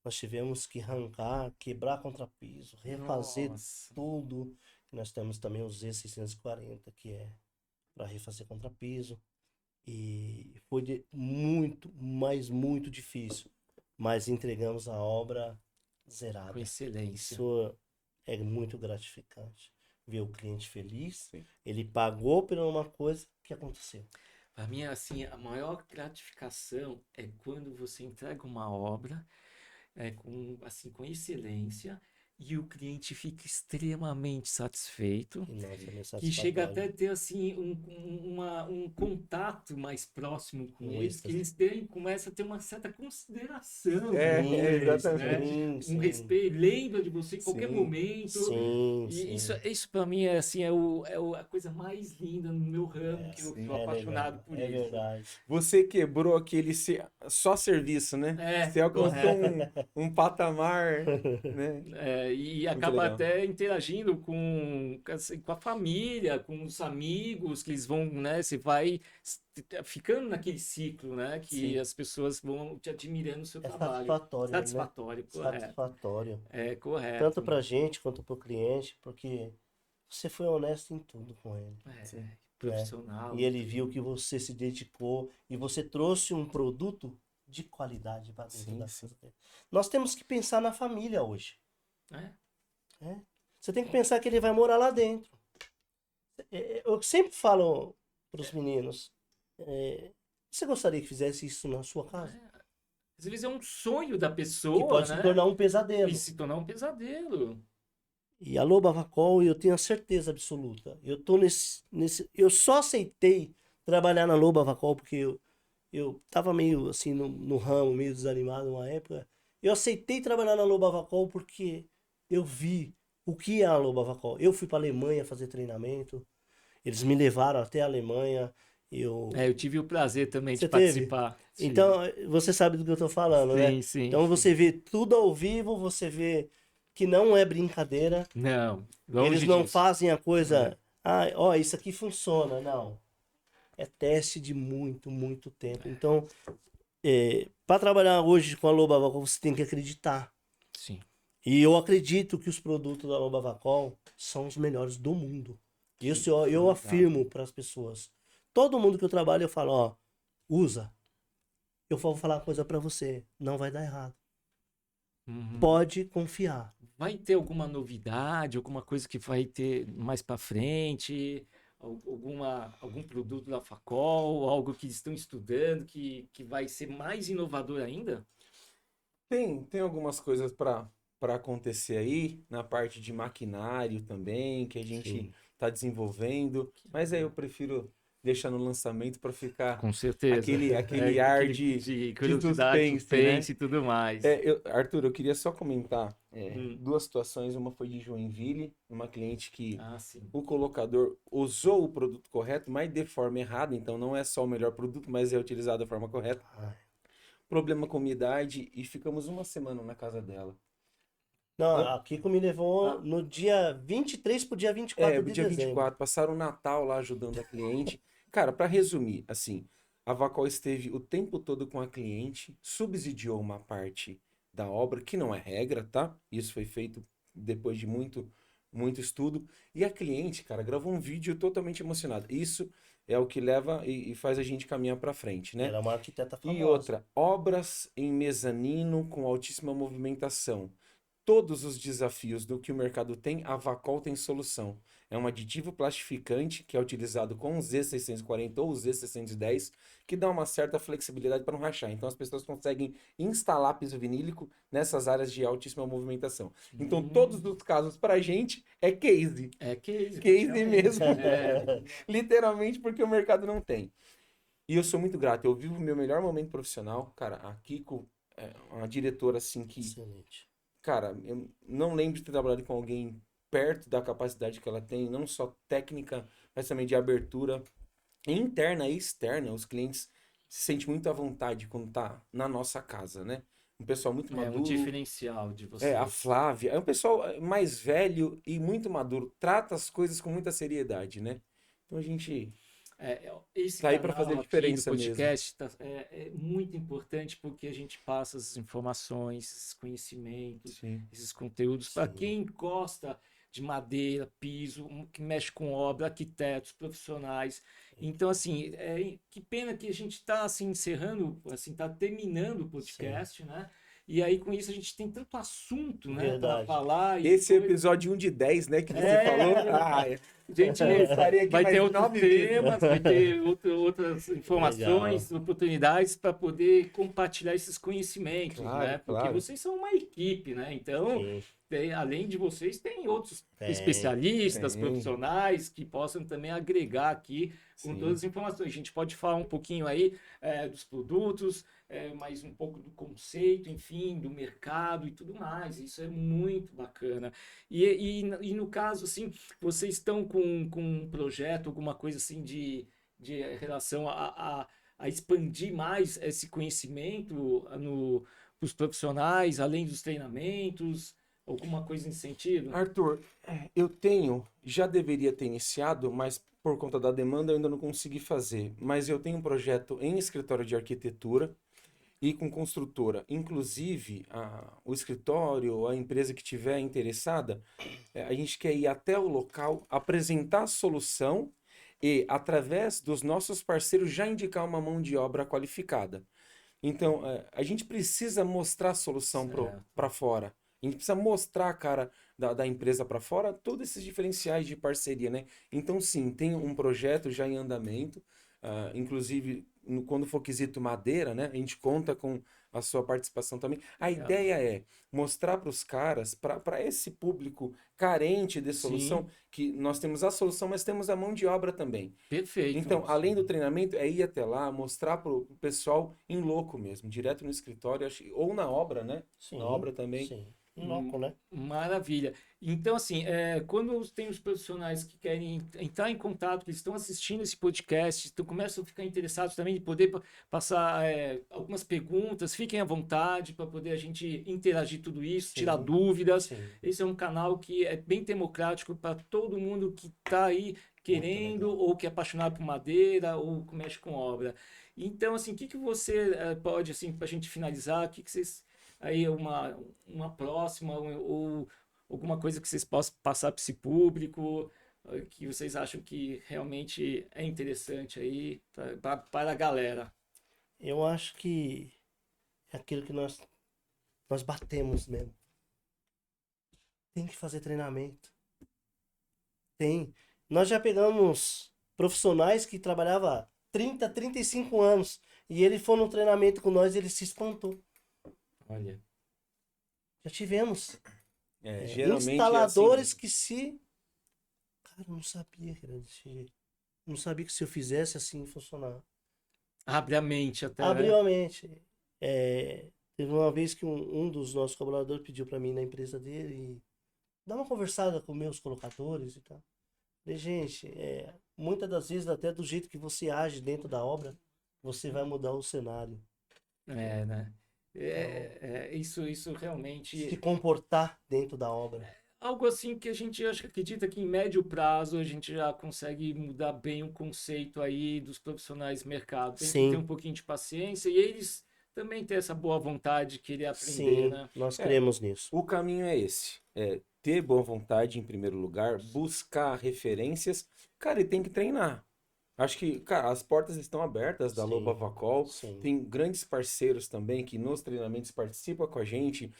Nós tivemos que arrancar, quebrar contrapiso, refazer Nossa, tudo. Nós temos também o Z640, que é para refazer contrapiso. E foi muito, mas muito difícil. Mas entregamos a obra com zerada. excelência. Isso é muito gratificante. Ver o cliente feliz, Sim. ele pagou por uma coisa que aconteceu. Para mim, assim, a maior gratificação é quando você entrega uma obra com excelência e o cliente fica extremamente satisfeito, E nós também que chega até satisfatório. a ter assim um contato mais próximo com Um eles, que êxtase. começam a ter uma certa consideração É, por Sim, eles, né? exatamente. sim, Um sim. respeito, lembra de você em qualquer Sim, momento. Sim, E sim. isso para mim assim, a coisa mais linda no meu ramo, que eu sim. sou É apaixonado legal, por é isso. verdade. Você quebrou aquele só serviço, né? Você alcançou Correto. um patamar, né? E Muito acaba legal. até interagindo assim, com a família, com os amigos, que eles vão, né? Você vai ficando naquele ciclo, né? Que Sim. as pessoas vão te admirando o seu É trabalho. satisfatório, né? Satisfatório, correto. Satisfatório. É Tanto correto. pra gente quanto pro cliente, porque você foi honesto em tudo com ele, Sim. né? Profissional. E ele viu que você se dedicou e você trouxe um produto de qualidade para dentro Sim, da sim. casa dele. Nós temos que pensar na família hoje, É. né? Você tem que pensar que ele vai morar lá dentro. Eu sempre falo para os meninos, você gostaria que fizesse isso na sua casa? Às vezes é um sonho da Que pessoa, pode se né? tornar um E pesadelo. se tornar um pesadelo. E a Loba Vacol, eu tenho a certeza absoluta. Eu tô eu só aceitei trabalhar na Loba Vacol porque eu tava meio assim no ramo, meio desanimado uma época. Eu aceitei trabalhar na Loba Vacol porque eu vi o que é a Loba Vacol. Eu fui para Alemanha fazer treinamento. Eles me levaram até a Alemanha. Eu tive o prazer também de Você teve? participar. Então, você sabe do que eu tô falando, né? Sim, sim, Então sim. você vê tudo ao vivo, você vê que não é brincadeira. Não, Eles longe não disso. fazem a coisa, ó, isso aqui funciona, não. É teste de muito, muito tempo. Então, para trabalhar hoje com a Loba Vacol, você tem que acreditar. Sim. E eu acredito que os produtos da Loba Vacol são os melhores do mundo. Isso eu legal. afirmo para as pessoas. Todo mundo que eu trabalho, eu falo, ó, usa. Eu vou falar uma coisa para você, não vai dar errado. Uhum. Pode confiar. Vai ter alguma novidade, alguma coisa que vai ter mais para frente? Algum produto da Facol, algo que estão estudando que vai ser mais inovador ainda? Tem algumas coisas para acontecer aí, na parte de maquinário também, que a gente Sim. está desenvolvendo, mas aí eu prefiro deixar no lançamento para ficar Com certeza. aquele ar de curiosidade, suspense, né? e tudo mais. Arthur, eu queria só comentar Hum. duas situações. Uma foi de Joinville, uma cliente que Ah, sim. o colocador usou o produto correto, mas de forma errada, então não é só o melhor produto, mas é utilizado da forma correta. Ai. Problema com umidade e ficamos uma semana na casa dela. Não, Ah. a Kiko me levou no dia 23 pro dia 24 de Dia dezembro. 24, passaram o Natal lá ajudando a cliente. Cara, para resumir, assim, a Vacol esteve o tempo todo com a cliente, subsidiou uma parte da obra, que não é regra, tá? Isso foi feito depois de muito, muito estudo. E a cliente, cara, gravou um vídeo totalmente emocionado. Isso é o que leva e faz a gente caminhar para frente, né? Ela é uma arquiteta famosa. E outra, obras em mezanino com altíssima movimentação. todos os desafios do que o mercado tem, a Vacol tem solução. É um aditivo plastificante que é utilizado com o Z640 ou o Z610, que dá uma certa flexibilidade para não rachar. Então as pessoas conseguem instalar piso vinílico nessas áreas de altíssima movimentação. Então todos os casos para a gente é case. É case. Case realmente. mesmo. É. Literalmente porque o mercado não tem. E eu sou muito grato. Eu vivo o meu melhor momento profissional. Cara, a Kiko é uma diretora assim que... Excelente. Cara, eu não lembro de ter trabalhado com alguém perto da capacidade que ela tem, não só técnica, mas também de abertura interna e externa. Os clientes se sentem muito à vontade quando tá na nossa casa, né? Um pessoal muito É um maduro. diferencial de vocês. A Flávia. É um pessoal mais velho e muito maduro. Trata as coisas com muita seriedade, né? Então a gente Esse tá aí pra canal fazer a aqui diferença do mesmo. podcast é muito importante porque a gente passa essas informações, esses conhecimentos, Sim. esses conteúdos para Sim. quem gosta de madeira, piso, que mexe com obra, arquitetos, profissionais. Então, assim, que pena que a gente está assim, encerrando, assim, está terminando o podcast, né? E aí, com isso, a gente tem tanto assunto, né, para Verdade. falar. E Esse é o como- episódio 1 de 10, né? Que você É. falou. Ah, Gente, eu estaria aqui vai mais ter outros 9 vezes. temas, vai ter outras informações, oportunidades para poder compartilhar esses conhecimentos, Claro, né? Porque claro. vocês são uma equipe, né? Então, Sim. além de vocês, tem outros Tem, especialistas, tem. profissionais que possam também agregar aqui com Sim. todas as informações. A gente pode falar um pouquinho aí dos produtos, mais um pouco do conceito, enfim, do mercado e tudo mais. Isso é muito bacana. E no caso, assim, vocês estão com um projeto, alguma coisa assim de relação a expandir mais esse conhecimento para os profissionais, além dos treinamentos, alguma coisa nesse sentido? Arthur, já deveria ter iniciado, mas por conta da demanda eu ainda não consegui fazer. Mas eu tenho um projeto em escritório de arquitetura e com construtora. Inclusive, o escritório, a empresa que tiver interessada, a gente quer ir até o local, apresentar a solução e, através dos nossos parceiros, já indicar uma mão de obra qualificada. Então, a gente precisa mostrar a solução Certo. para fora. A gente precisa mostrar a cara da empresa para fora, todos esses diferenciais de parceria, né? Então, sim, tem um projeto já em andamento. Inclusive, quando for quesito madeira, né? A gente conta com a sua participação também. A Legal. ideia é mostrar para os caras, para esse público carente de solução, Sim. que nós temos a solução, mas temos a mão de obra também. Perfeito. Então, além do treinamento, é ir até lá, mostrar pro pessoal em loco mesmo, direto no escritório, ou na obra, né? Sim. Na obra também. Sim. Em loco, né? Maravilha. Então, assim, quando tem os profissionais que querem entrar em contato, que estão assistindo esse podcast, então começam a ficar interessados também de poder passar algumas perguntas, fiquem à vontade para poder a gente interagir tudo isso, Sim. tirar dúvidas. Sim. Esse é um canal que é bem democrático para todo mundo que está aí querendo ou que é apaixonado por madeira ou que mexe com obra. Então, assim, o que você pode, assim, para a gente finalizar, o que vocês... Aí uma próxima ou alguma coisa que vocês possam passar para esse público que vocês acham que realmente é interessante aí para a galera. Eu acho que é aquilo que nós batemos mesmo. Tem que fazer treinamento. Tem. Nós já pegamos profissionais que trabalhavam 30, 35 anos e ele foi no treinamento com nós e ele se espantou. Olha. Já tivemos Geralmente instaladores é assim. que se... Cara, eu não sabia que era desse jeito. Não sabia que se eu fizesse assim ia funcionar. Abre a mente até. Abriu a mente. Teve uma vez que um dos nossos colaboradores pediu para mim na empresa dele dar uma conversada com meus colocadores e tal. Falei, gente, muitas das vezes até do jeito que você age dentro da obra, você vai mudar o cenário. Né? Isso realmente... Se comportar dentro da obra. Algo assim que a gente acredita que em médio prazo a gente já consegue mudar bem o conceito aí dos profissionais do mercado. Tem que ter um pouquinho de paciência e eles também ter essa boa vontade de querer aprender, Sim, né? nós cremos nisso. O caminho é esse. Ter boa vontade em primeiro lugar, buscar referências. Cara, e tem que treinar. Acho que, cara, as portas estão abertas da Sim, Loba Vacol. sim. Tem grandes parceiros também que nos treinamentos participam com a gente.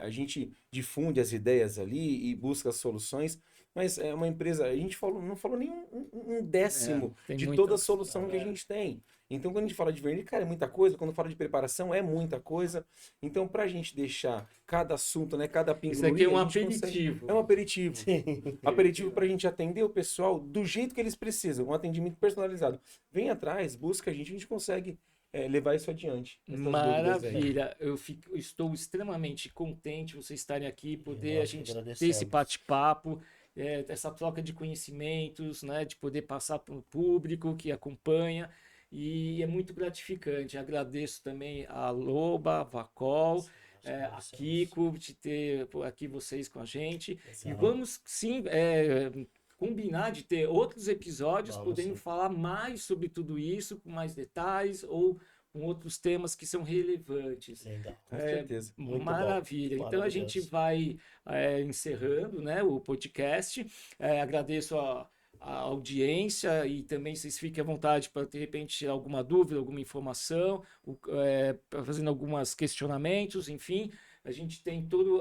A gente difunde as ideias ali e busca as soluções. Mas é uma empresa, a gente não falou nem um décimo Tem de muita toda a opção. solução que a gente tem. Então, quando a gente fala de verniz, cara, é muita coisa. Quando fala de preparação, é muita coisa. Então, pra gente deixar cada assunto, né, cada Isso aqui é pinguim, um a gente consegue... aperitivo. É um aperitivo. Sim. Aperitivo para a gente atender o pessoal do jeito que eles precisam, um atendimento personalizado. Vem atrás, busca a gente consegue levar isso adiante. Essas dúvidas aí. Maravilha, eu estou extremamente contente vocês estarem aqui, poder a nós que gente ter esse agradecemos. bate-papo, essa troca de conhecimentos, né, de poder passar para o público que acompanha, e é muito gratificante. Agradeço também a Loba, a Vacol, Nós que a agradecemos. Kiko, de ter aqui vocês com a gente. E Exato. vamos sim combinar de ter outros episódios, Vamos podendo sim. falar mais sobre tudo isso, com mais detalhes ou com outros temas que são relevantes. Legal. Com certeza. Muito bom. Maravilha. Então a gente Maravilhoso. vai encerrando, né, o podcast. Agradeço a audiência e também vocês fiquem à vontade para de repente tirar alguma dúvida, alguma informação, fazendo alguns questionamentos, enfim. A gente tem todo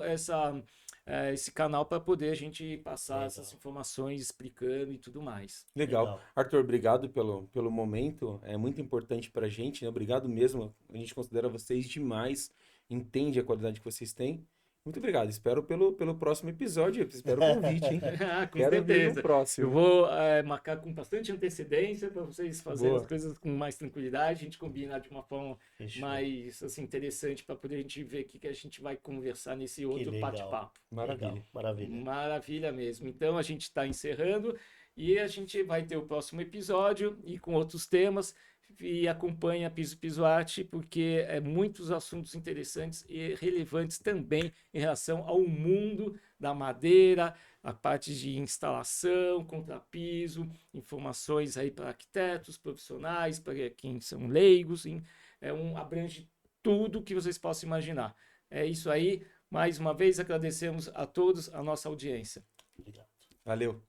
esse canal para poder a gente passar Legal. essas informações, explicando e tudo mais. Legal. Legal. Arthur, obrigado pelo momento. É muito importante para a gente, né? Obrigado mesmo. A gente considera vocês demais, entende a qualidade que vocês têm. Muito obrigado. Espero pelo próximo episódio. Espero o convite, hein? Com Quero vir no certeza. Eu próximo. vou marcar com bastante antecedência para vocês fazerem Boa. as coisas com mais tranquilidade, a gente combinar de uma forma Fechou. mais assim, interessante para poder a gente ver o que a gente vai conversar nesse outro legal. bate-papo. Maravilha. Legal. Maravilha. Maravilha mesmo. Então a gente está encerrando e a gente vai ter o próximo episódio e com outros temas. E acompanha Piso Piso Arte, porque é muitos assuntos interessantes e relevantes também em relação ao mundo da madeira, a parte de instalação, contrapiso, informações aí para arquitetos, profissionais, para quem são leigos, abrange tudo que vocês possam imaginar. É isso aí. Mais uma vez agradecemos a todos a nossa audiência. Obrigado. Valeu.